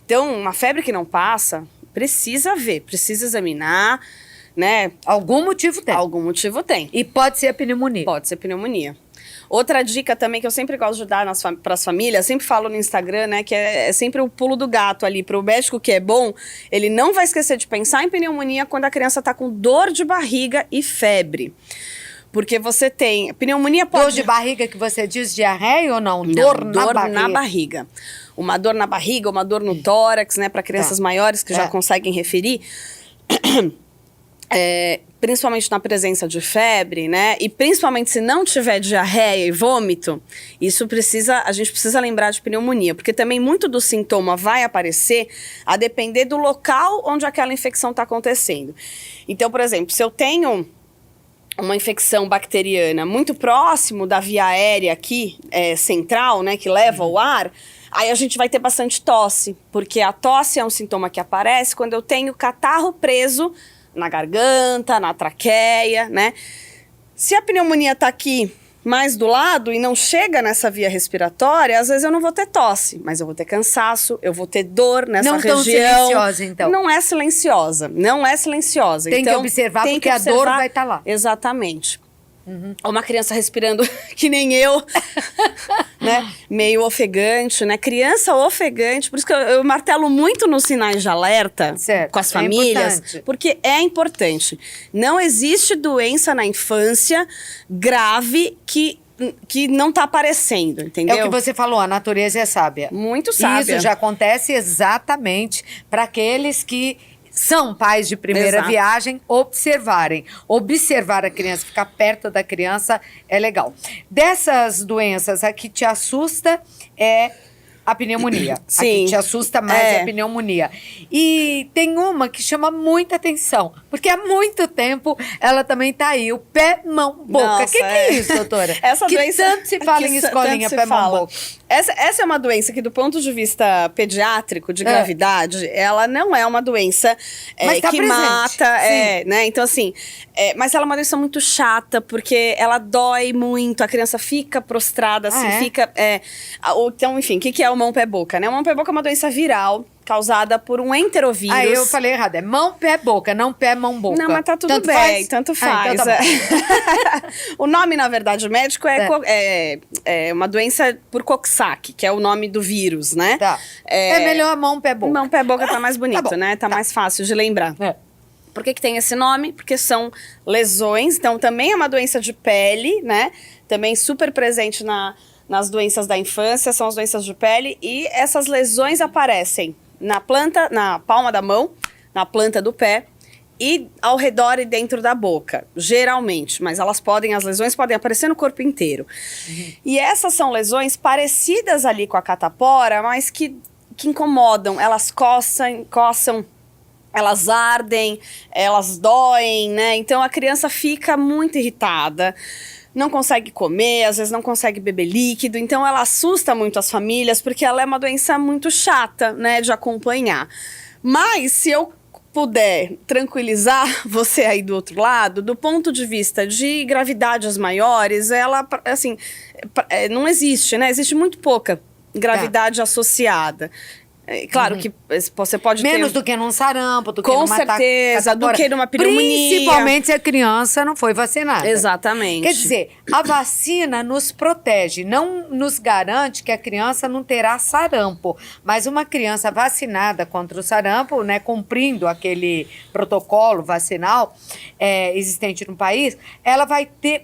Então, uma febre que não passa, precisa ver, precisa examinar, né? Algum motivo tem. Algum motivo tem. E pode ser a pneumonia. Pode ser pneumonia. Outra dica também que eu sempre gosto de dar para as famílias, sempre falo no Instagram, né, que é sempre o pulo do gato ali. Para o médico que é bom, ele não vai esquecer de pensar em pneumonia quando a criança está com dor de barriga e febre. Porque você tem... Pneumonia pode... Dor de barriga que você diz diarreia ou não? Não, Dor na barriga. Uma dor na barriga, uma dor no tórax, né? Para crianças maiores que já conseguem referir. Principalmente na presença de febre, né? E principalmente se não tiver diarreia e vômito, a gente precisa lembrar de pneumonia, porque também muito do sintoma vai aparecer a depender do local onde aquela infecção está acontecendo. Então, por exemplo, se eu tenho uma infecção bacteriana muito próximo da via aérea aqui, central, né, que leva o ar, aí a gente vai ter bastante tosse, porque a tosse é um sintoma que aparece quando eu tenho catarro preso na garganta, na traqueia, né? Se a pneumonia tá aqui mais do lado e não chega nessa via respiratória, às vezes eu não vou ter tosse, mas eu vou ter cansaço, eu vou ter dor nessa região. Não tão silenciosa, então. Não é silenciosa, não é silenciosa. Tem então, que observar, porque a dor vai estar lá. Exatamente. Uma criança respirando que nem eu, né? Meio ofegante, né? Criança ofegante, por isso que eu martelo muito nos sinais de alerta com as famílias, porque é importante. Não existe doença na infância grave que não está aparecendo, entendeu? É o que você falou, a natureza é sábia. Muito sábia. Isso já acontece exatamente para aqueles que são pais de primeira viagem, observar a criança, ficar perto da criança é legal. Dessas doenças, a que te assusta é a pneumonia. Sim. A que te assusta mais é a pneumonia. E tem uma que chama muita atenção, porque há muito tempo ela também tá aí, o pé, mão, boca. O que é isso, doutora? Essa que doença tanto se fala em escolinha, pé, mão, boca. Essa é uma doença que, do ponto de vista pediátrico, de gravidade, ela não é uma doença mas tá que presente. mata, né? Então, assim, mas ela é uma doença muito chata, porque ela dói muito, a criança fica prostrada, assim, fica... então, enfim, o que é o mão, pé, boca, né? O mão, pé, boca é uma doença viral, causada por um enterovírus. Aí eu falei errado, é mão, pé, boca, não pé, mão, boca. Não, mas tá tudo tanto bem, faz? tanto faz. Então tá O nome, na verdade, médico é uma doença por Coxsackie, que é o nome do vírus, né? Tá. É melhor mão, pé, boca. Mão, pé, boca tá mais bonito, bom, né? Tá mais fácil de lembrar. Por que tem esse nome? Porque são lesões, então também é uma doença de pele, né? Também super presente nas doenças da infância, são as doenças de pele, e essas lesões aparecem na palma da mão, na planta do pé e ao redor e dentro da boca, geralmente. Mas as lesões podem aparecer no corpo inteiro. E essas são lesões parecidas ali com a catapora, mas que incomodam. Elas coçam, elas ardem, elas doem, né? Então a criança fica muito irritada, não consegue comer, às vezes não consegue beber líquido, então ela assusta muito as famílias, porque ela é uma doença muito chata, né, de acompanhar. Mas, se eu puder tranquilizar você aí do outro lado, do ponto de vista de gravidades maiores, ela, assim, não existe, né, existe muito pouca gravidade associada. Claro que você pode menos ter... do que num sarampo, do que com numa certeza, do que numa pneumonia. Principalmente se a criança não foi vacinada. Exatamente. Quer dizer, a vacina nos protege, não nos garante que a criança não terá sarampo. Mas uma criança vacinada contra o sarampo, né, cumprindo aquele protocolo vacinal existente no país, ela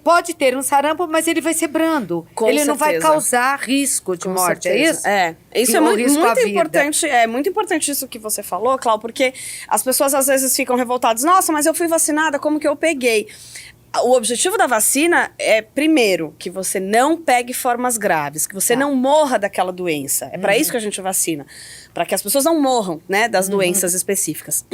pode ter um sarampo, mas ele vai ser brando. Ele não vai causar risco de morte, é isso? Isso é muito importante. É muito importante isso que você falou, Cláudia, porque as pessoas às vezes ficam revoltadas. Nossa, mas eu fui vacinada, como que eu peguei? o objetivo da vacina é, primeiro, que você não pegue formas graves, que você não morra daquela doença. É para isso que a gente vacina, para que as pessoas não morram, né, das doenças específicas.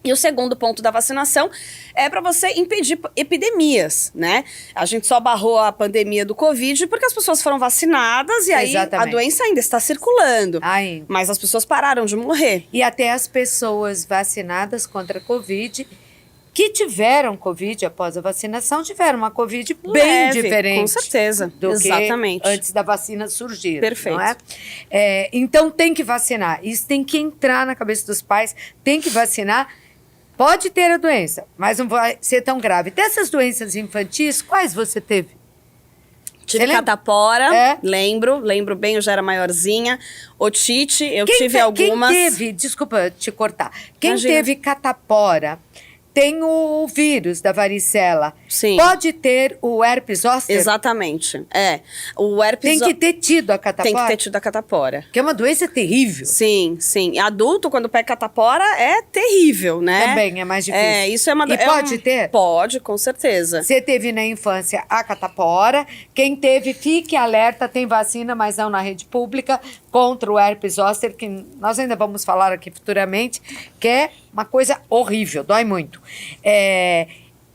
E o segundo ponto da vacinação é para você impedir epidemias, né? A gente só barrou a pandemia do Covid porque as pessoas foram vacinadas e aí a doença ainda está circulando. Ainda. Mas as pessoas pararam de morrer. E até as pessoas vacinadas contra a Covid, que tiveram Covid após a vacinação, tiveram uma Covid bem Leve, diferente. com certeza. Do Exatamente. que antes da vacina surgir. Perfeito. Não é? Então tem que vacinar. Isso tem que entrar na cabeça dos pais. Tem que vacinar. Pode ter a doença, mas não vai ser tão grave. Dessas doenças infantis, quais você teve? Tive catapora, lembro bem, eu já era maiorzinha. Otite, eu tive algumas. Quem teve, desculpa te cortar, quem Imagina. teve catapora tem o vírus da varicela. Sim. Pode ter o herpes zoster? Exatamente, o herpes Tem que ter tido a catapora? Tem que ter tido a catapora. Que é uma doença terrível. Sim. Adulto, quando pega catapora, é terrível, né? Também é mais difícil. Isso é uma... E pode ter? Pode, com certeza. Você teve na infância a catapora. Quem teve, fique alerta, tem vacina, mas não na rede pública, contra o herpes zoster, que nós ainda vamos falar aqui futuramente, que é uma coisa horrível, dói muito.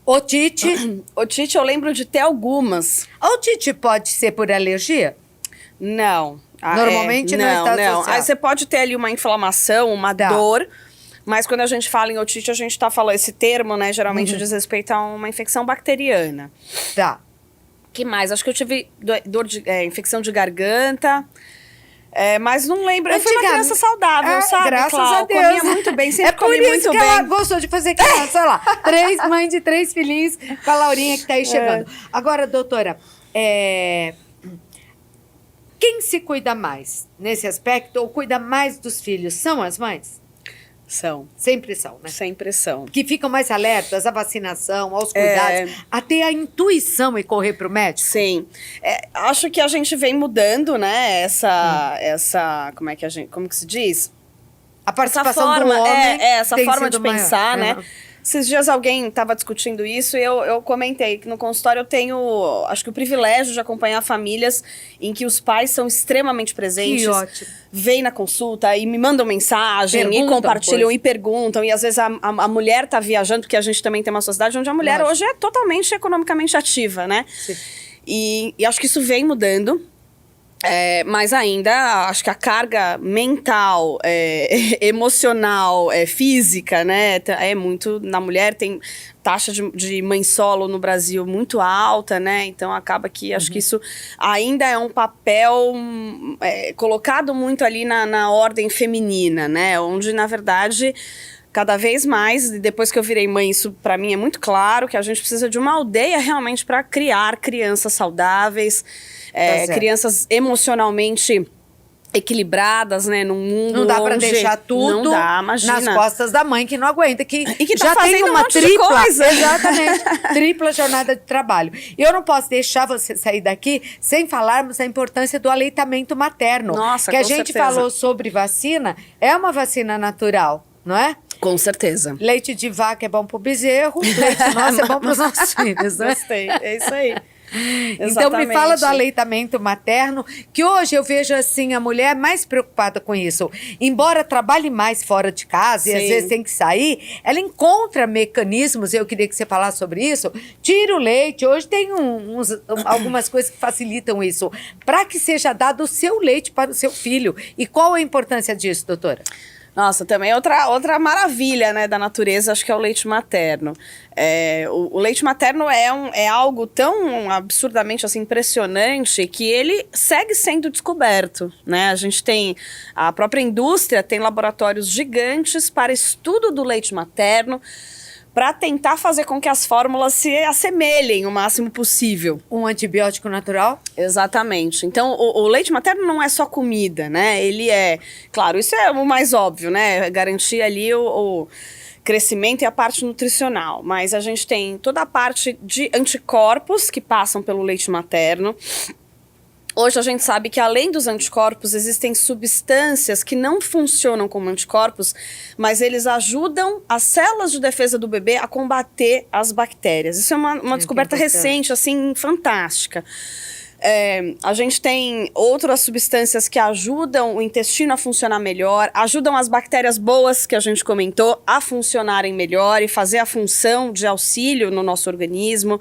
Otite. Otite, eu lembro de ter algumas. A otite pode ser por alergia? Não. Normalmente não está associado. Aí você pode ter ali uma inflamação, uma dor, mas quando a gente fala em otite, a gente está falando esse termo, né? Geralmente diz respeito a uma infecção bacteriana. Tá. Que mais? Acho que eu tive infecção de garganta. Mas não lembro. Eu fui uma criança saudável, sabe, graças Clau? a Deus. Comia muito bem, sempre comi por isso muito que bem. ela gostou de fazer criança, olha lá. Mãe de 3 filhinhos, com a Laurinha que tá aí chegando. Agora, doutora, quem se cuida mais nesse aspecto ou cuida mais dos filhos? São as mães? São. Sempre são, né? Sempre são. Que ficam mais alertas à vacinação, aos cuidados, a ter a intuição e correr pro médico? Sim. Acho que a gente vem mudando, né? Essa como que se diz? A participação Essa forma, do homem essa tem forma de sido maior. pensar, né? Esses dias alguém estava discutindo isso e eu comentei que no consultório eu tenho, acho que o privilégio de acompanhar famílias em que os pais são extremamente presentes. Que ótimo. Vêm na consulta e me mandam mensagem, Perguntam e compartilham e perguntam. E às vezes a mulher tá viajando, porque a gente também tem uma sociedade onde a mulher hoje é totalmente economicamente ativa, né? Sim. E acho que isso vem mudando. Mas ainda, acho que a carga mental, emocional, física, né, é muito... Na mulher tem taxa de mãe solo no Brasil muito alta, né, então acaba que acho que isso ainda é um papel colocado muito ali na ordem feminina, né, onde, na verdade... Cada vez mais, depois que eu virei mãe, isso para mim é muito claro, que a gente precisa de uma aldeia realmente para criar crianças saudáveis, crianças emocionalmente equilibradas, né, num mundo Não dá pra deixar tudo nas costas da mãe que não aguenta, que tá já tem fazendo uma um monte de tripla, coisa. exatamente, tripla jornada de trabalho. E eu não posso deixar você sair daqui sem falarmos da importância do aleitamento materno. Nossa, que a com gente certeza. falou sobre vacina, é uma vacina natural, não é? Com certeza. Leite de vaca é bom pro bezerro, leite nosso é bom pros nossos filhos, né? Gostei, é isso aí. Então me fala do aleitamento materno, que hoje eu vejo assim a mulher mais preocupada com isso. Embora trabalhe mais fora de casa e às vezes tem que sair, ela encontra mecanismos, eu queria que você falasse sobre isso. Tira o leite, hoje tem algumas coisas que facilitam isso, para que seja dado o seu leite para o seu filho. E qual a importância disso, doutora? Nossa, também outra maravilha, né, da natureza, acho que é o leite materno. O leite materno é algo tão absurdamente assim, impressionante que ele segue sendo descoberto, né? A gente tem, a própria indústria tem laboratórios gigantes para estudo do leite materno, para tentar fazer com que as fórmulas se assemelhem o máximo possível. Um antibiótico natural? Exatamente. Então, o leite materno não é só comida, né? Ele é... Claro, isso é o mais óbvio, né? Garantir ali o crescimento e a parte nutricional. Mas a gente tem toda a parte de anticorpos que passam pelo leite materno. Hoje a gente sabe que além dos anticorpos, existem substâncias que não funcionam como anticorpos, mas eles ajudam as células de defesa do bebê a combater as bactérias. Isso é uma descoberta recente, assim, fantástica. A gente tem outras substâncias que ajudam o intestino a funcionar melhor, ajudam as bactérias boas que a gente comentou a funcionarem melhor e fazer a função de auxílio no nosso organismo.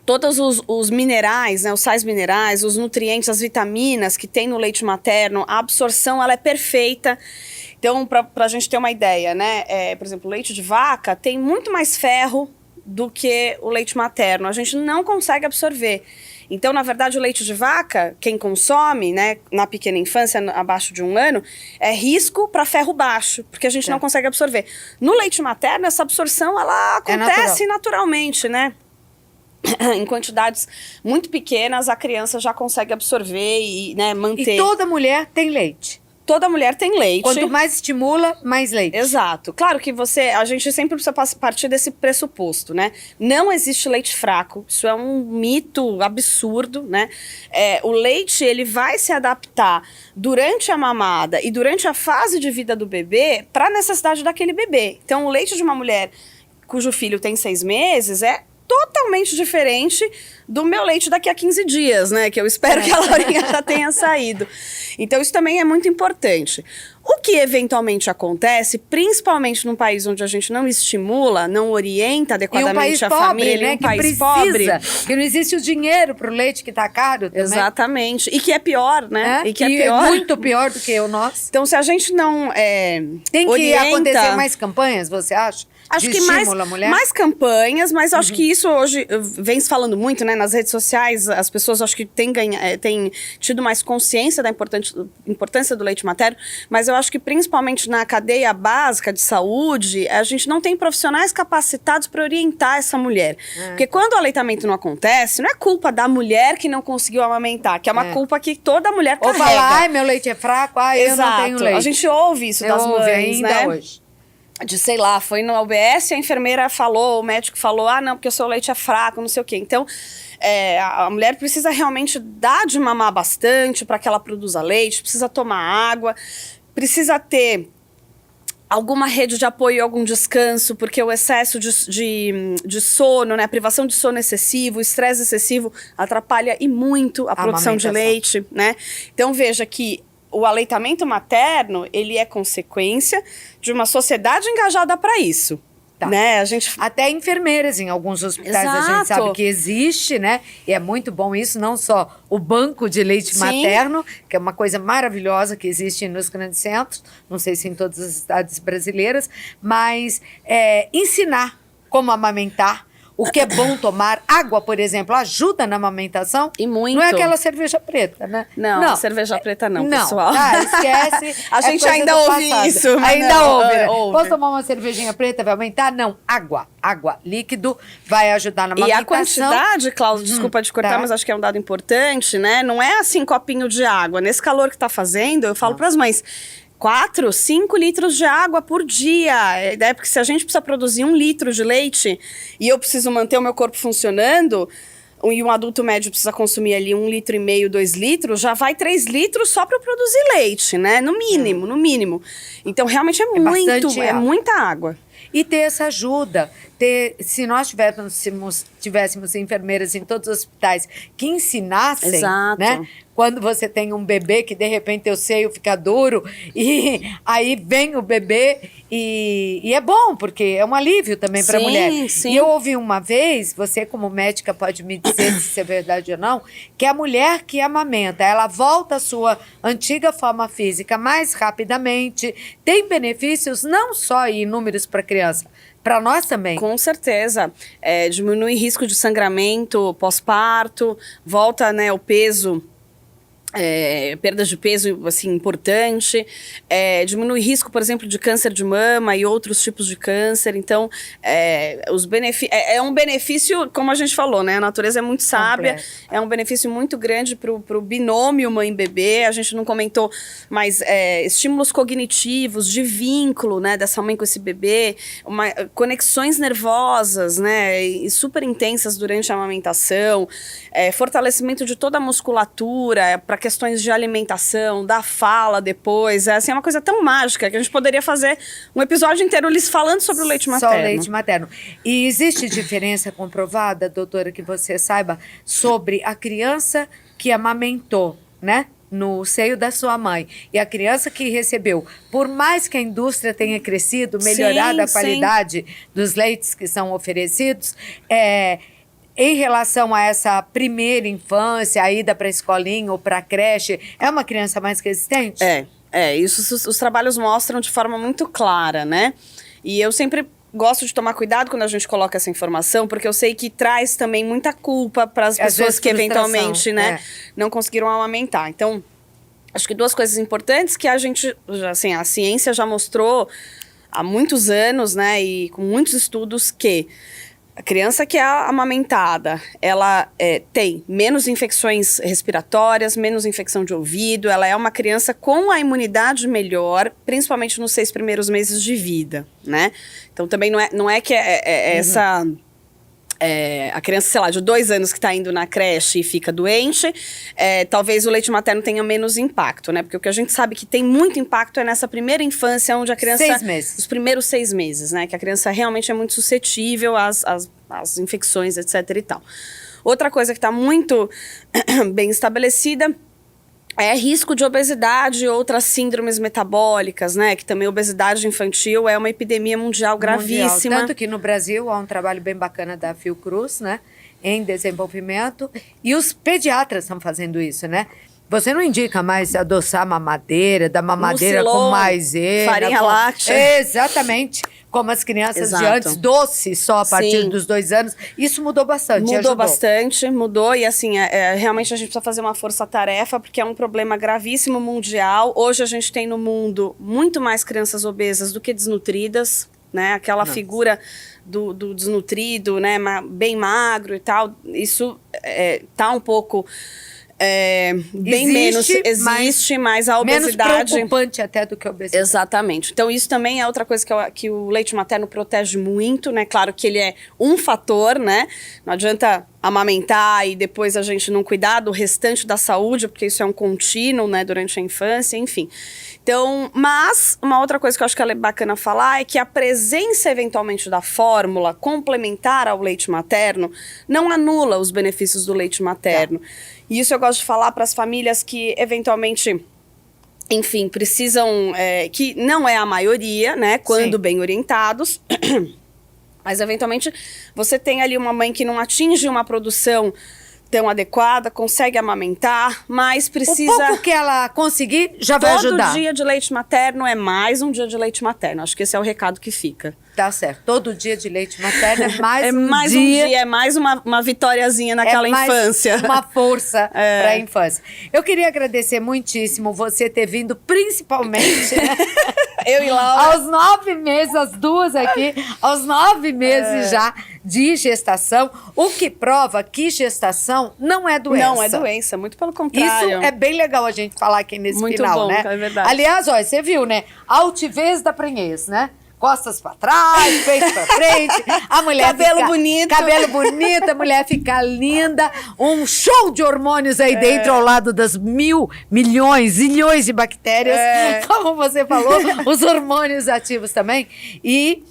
Todos os minerais, né, os sais minerais, os nutrientes, as vitaminas que tem no leite materno, a absorção ela é perfeita. Então, para a gente ter uma ideia, né, por exemplo, o leite de vaca tem muito mais ferro do que o leite materno. A gente não consegue absorver. Então, na verdade, o leite de vaca, quem consome, né, na pequena infância, abaixo de 1 ano, é risco para ferro baixo, porque a gente não consegue absorver. No leite materno, essa absorção, ela acontece naturalmente, né? Em quantidades muito pequenas, a criança já consegue absorver e, né, manter. E toda mulher tem leite. Toda mulher tem leite. Quanto mais estimula, mais leite. Exato. Claro que a gente sempre precisa partir desse pressuposto, né? Não existe leite fraco. Isso é um mito absurdo, né? O leite, ele vai se adaptar durante a mamada e durante a fase de vida do bebê para a necessidade daquele bebê. Então, o leite de uma mulher cujo filho tem 6 meses é totalmente diferente do meu leite daqui a 15 dias, né? Que eu espero que a Laurinha já tenha saído. Então, isso também é muito importante. O que eventualmente acontece, principalmente num país onde a gente não estimula, não orienta adequadamente a família, um país pobre, que não existe o dinheiro para o leite que está caro também. Exatamente. E que é pior, né? E que é pior. Muito pior do que o nosso. Então, se a gente não tem que acontecer mais campanhas, você acha? Acho que mais campanhas, mas acho que isso hoje vem se falando muito, né? Nas redes sociais, as pessoas acho que têm tido mais consciência da importância do leite materno, mas eu acho que principalmente na cadeia básica de saúde, a gente não tem profissionais capacitados para orientar essa mulher. Porque quando o aleitamento não acontece, não é culpa da mulher que não conseguiu amamentar, que é uma culpa que toda mulher carrega. Ou falar, ai, meu leite é fraco, ai, eu não tenho leite. A gente ouve isso das mães, ainda né? Hoje. Sei lá, foi no UBS, a enfermeira falou, o médico falou, não, porque o seu leite é fraco, não sei o quê. Então, a mulher precisa realmente dar de mamar bastante para que ela produza leite, precisa tomar água, precisa ter alguma rede de apoio, algum descanso, porque o excesso de sono, né, a privação de sono excessivo, o estresse excessivo atrapalha e muito a produção de leite, né? Então, veja que o aleitamento materno, ele é consequência de uma sociedade engajada para isso. Né? Até enfermeiras em alguns hospitais a gente sabe que existe, né? E é muito bom isso, não só o banco de leite materno, que é uma coisa maravilhosa que existe nos grandes centros, não sei se em todas as cidades brasileiras, mas ensinar como amamentar, o que é bom tomar. Água, por exemplo, ajuda na amamentação. E muito. Não é aquela cerveja preta, né? Não, cerveja preta não, pessoal. Esquece. A gente ainda ouve isso. Ainda ouve, né? Posso tomar uma cervejinha preta, vai aumentar? Não, água. Água, líquido, vai ajudar na amamentação. E a quantidade, Cláudia, desculpa te cortar, mas acho que é um dado importante, né? Não é assim, copinho de água. Nesse calor que tá fazendo, eu falo para as mães, 4, 5 litros de água por dia. Porque se a gente precisa produzir 1 litro de leite e eu preciso manter o meu corpo funcionando, e um adulto médio precisa consumir ali 1,5 litro, 2 litros, já vai 3 litros só para produzir leite, né? No mínimo, no mínimo. Então, realmente é muita água. E ter essa ajuda. Se nós tivéssemos enfermeiras em todos os hospitais que ensinassem, né? Quando você tem um bebê que de repente o seio fica duro e aí vem o bebê e é bom, porque é um alívio também para a mulher. Sim. E eu ouvi uma vez, você como médica pode me dizer se isso é verdade ou não, que a mulher que amamenta, ela volta à sua antiga forma física mais rapidamente, tem benefícios não só em números para a criança, para nós também. Com certeza. Diminui risco de sangramento pós-parto, volta, né, o peso perda de peso, assim, importante, diminui risco, por exemplo, de câncer de mama e outros tipos de câncer. Então, é um benefício, como a gente falou, né? A natureza é muito sábia, é um benefício muito grande pro binômio mãe-bebê. A gente não comentou, mas estímulos cognitivos, de vínculo, né? Dessa mãe com esse bebê, conexões nervosas, né? E super intensas durante a amamentação, fortalecimento de toda a musculatura, para questões de alimentação, da fala depois. Assim, é uma coisa tão mágica que a gente poderia fazer um episódio inteiro falando sobre o leite materno. Só o leite materno. E existe diferença comprovada, doutora, que você saiba, sobre a criança que amamentou, né? No seio da sua mãe. E a criança que recebeu, por mais que a indústria tenha crescido, melhorado a qualidade dos leites que são oferecidos, em relação a essa primeira infância, a ida para a escolinha ou para a creche, é uma criança mais resistente? Isso os trabalhos mostram de forma muito clara, né? E eu sempre gosto de tomar cuidado quando a gente coloca essa informação, porque eu sei que traz também muita culpa para as pessoas que eventualmente, né, não conseguiram amamentar. Então, acho que 2 coisas importantes que a gente, assim, a ciência já mostrou há muitos anos, né, e com muitos estudos, que a criança que é amamentada, ela tem menos infecções respiratórias, menos infecção de ouvido, ela é uma criança com a imunidade melhor, principalmente nos 6 primeiros meses de vida, né? Então também não é que essa... a criança, sei lá, de 2 anos que está indo na creche e fica doente, talvez o leite materno tenha menos impacto, né? Porque o que a gente sabe que tem muito impacto é nessa primeira infância, onde a criança... 6 meses. Os primeiros 6 meses, né? Que a criança realmente é muito suscetível às infecções, etc e tal. Outra coisa que está muito bem estabelecida é risco de obesidade e outras síndromes metabólicas, né? Que também obesidade infantil é uma epidemia mundial gravíssima. Tanto que no Brasil há um trabalho bem bacana da Fiocruz, né? Em desenvolvimento. E os pediatras estão fazendo isso, né? Você não indica mais adoçar mamadeira, dar mamadeira com maisena. Farinha láctea. Exatamente. Como as crianças de antes, doce só a partir dos 2 anos. Isso mudou bastante. Mudou bastante. E assim, realmente a gente precisa fazer uma força-tarefa, porque é um problema gravíssimo mundial. Hoje a gente tem no mundo muito mais crianças obesas do que desnutridas, né? Aquela figura do desnutrido, né? Bem magro e tal. Isso tá um pouco... bem menos existe, mas a obesidade... Menos preocupante até do que a obesidade. Exatamente. Então, isso também é outra coisa que o leite materno protege muito, né? Claro que ele é um fator, né? Não adianta amamentar e depois a gente não cuidar do restante da saúde, porque isso é um contínuo, né? Durante a infância, enfim. Então, mas uma outra coisa que eu acho que é bacana falar é que a presença, eventualmente, da fórmula complementar ao leite materno não anula os benefícios do leite materno. E isso eu gosto de falar para as famílias que, eventualmente, enfim, precisam, que não é a maioria, né, quando bem orientados, mas, eventualmente, você tem ali uma mãe que não atinge uma produção tão adequada, consegue amamentar, mas precisa... O pouco que ela conseguir já vai ajudar. Todo dia de leite materno é mais um dia de leite materno. Acho que esse é o recado que fica. Tá certo. Todo dia de leite materno é mais um dia. É mais uma vitóriazinha naquela infância. Uma força para a infância. Eu queria agradecer muitíssimo você ter vindo, principalmente... Eu e Laura. Aos 9 meses, as duas aqui, aos 9 meses já de gestação, o que prova que gestação não é doença. Não é doença, muito pelo contrário. Isso é bem legal a gente falar aqui nesse muito final, bom, né? É verdade. Aliás, olha, você viu, né? Altivez da prenhez, né? Costas pra trás, peito pra frente, a mulher cabelo bonito, a mulher fica linda, um show de hormônios aí dentro ao lado das milhões, zilhões de bactérias, como você falou, os hormônios ativos também. E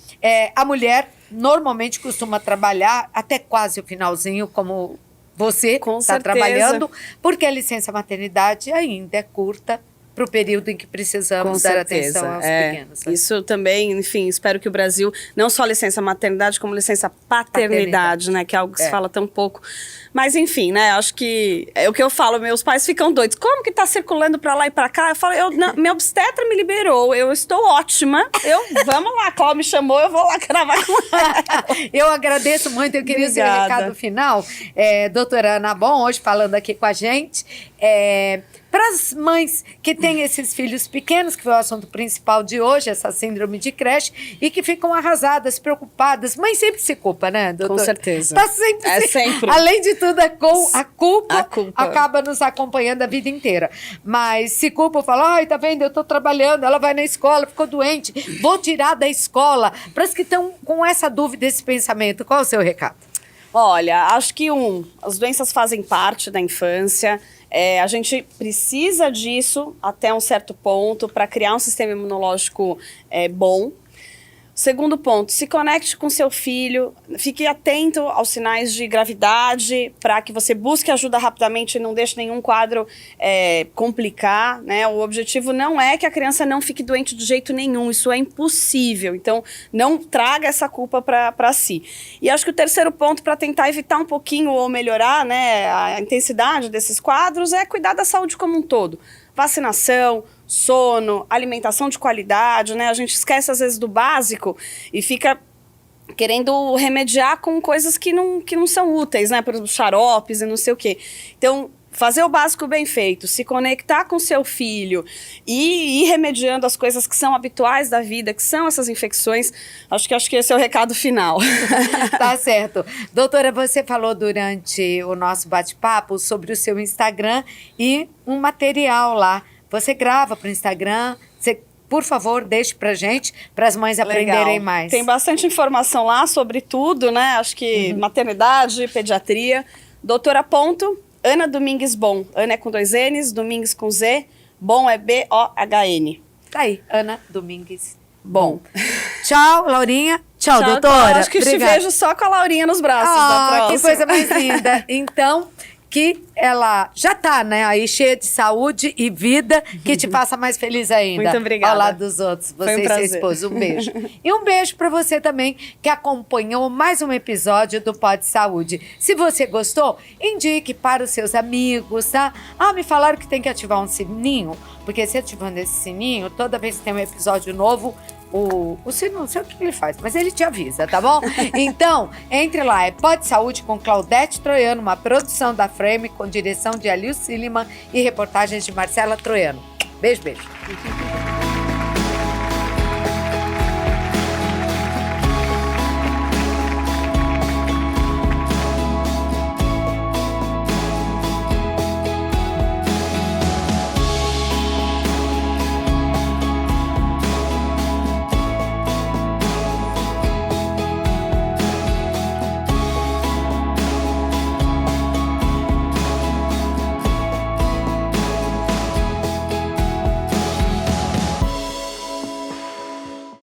a mulher normalmente costuma trabalhar até quase o finalzinho, como você está trabalhando, porque a licença maternidade ainda é curta para o período em que precisamos dar atenção aos pequenos. Né? Isso também, enfim, espero que o Brasil, não só licença maternidade, como licença paternidade, né? Que é algo que se fala tão pouco. Mas, enfim, né? Acho que é o que eu falo, meus pais ficam doidos. Como que tá circulando para lá e para cá? Eu falo, minha obstetra me liberou, eu estou ótima. Vamos lá, a Cláudia me chamou, eu vou lá gravar com ela. Eu agradeço muito, eu queria ser o recado final. Doutora Ana Bon, hoje falando aqui com a gente, Para as mães que têm esses filhos pequenos, que foi o assunto principal de hoje, essa síndrome de creche, e que ficam arrasadas, preocupadas. Mãe sempre se culpa, né, doutor? Com certeza. Tá sempre. É sempre. Além de tudo, a culpa culpa acaba nos acompanhando a vida inteira. Mas se culpa, fala, ai, tá vendo, eu tô trabalhando, ela vai na escola, ficou doente, vou tirar da escola. Para as que estão com essa dúvida, esse pensamento, qual é o seu recado? Olha, acho que as doenças fazem parte da infância. A gente precisa disso até um certo ponto para criar um sistema imunológico bom. Segundo ponto, se conecte com seu filho, fique atento aos sinais de gravidade para que você busque ajuda rapidamente e não deixe nenhum quadro complicar, né? O objetivo não é que a criança não fique doente de jeito nenhum, isso é impossível. Então, não traga essa culpa para si. E acho que o terceiro ponto para tentar evitar um pouquinho ou melhorar, né, a intensidade desses quadros é cuidar da saúde como um todo. Vacinação, sono, alimentação de qualidade, né? A gente esquece às vezes do básico e fica querendo remediar com coisas que não são úteis, né? Por exemplo, xaropes e não sei o quê. Então, fazer o básico bem feito, se conectar com seu filho e ir remediando as coisas que são habituais da vida, que são essas infecções, acho que esse é o recado final. Tá certo. Doutora, você falou durante o nosso bate-papo sobre o seu Instagram e um material lá. Você grava para o Instagram, por favor, deixe pra gente, para as mães aprenderem mais. Tem bastante informação lá sobre tudo, né? Acho que maternidade, pediatria. Ana Domingues Bom. Ana é com 2 N's, Domingues com Z. Bom é B-O-H-N. Tá aí, Ana Domingues Bom. Tchau, Laurinha. Tchau, doutora. Então, acho que te vejo só com a Laurinha nos braços da próxima. Que coisa mais linda. Então, que ela já tá, né, aí cheia de saúde e vida, que te faça mais feliz ainda. Muito obrigada. Ao lado dos outros, você e seu esposo. Um beijo. E um beijo pra você também, que acompanhou mais um episódio do Pod Saúde. Se você gostou, indique para os seus amigos, tá? Me falaram que tem que ativar um sininho, porque se ativando esse sininho, toda vez que tem um episódio novo, o sininho, não sei o que ele faz, mas ele te avisa, tá bom? Então, entre lá, é Pod Saúde com Claudete Troiano, uma produção da Frame com direção de Alil Siliman e reportagens de Marcela Troiano. Beijo, beijo.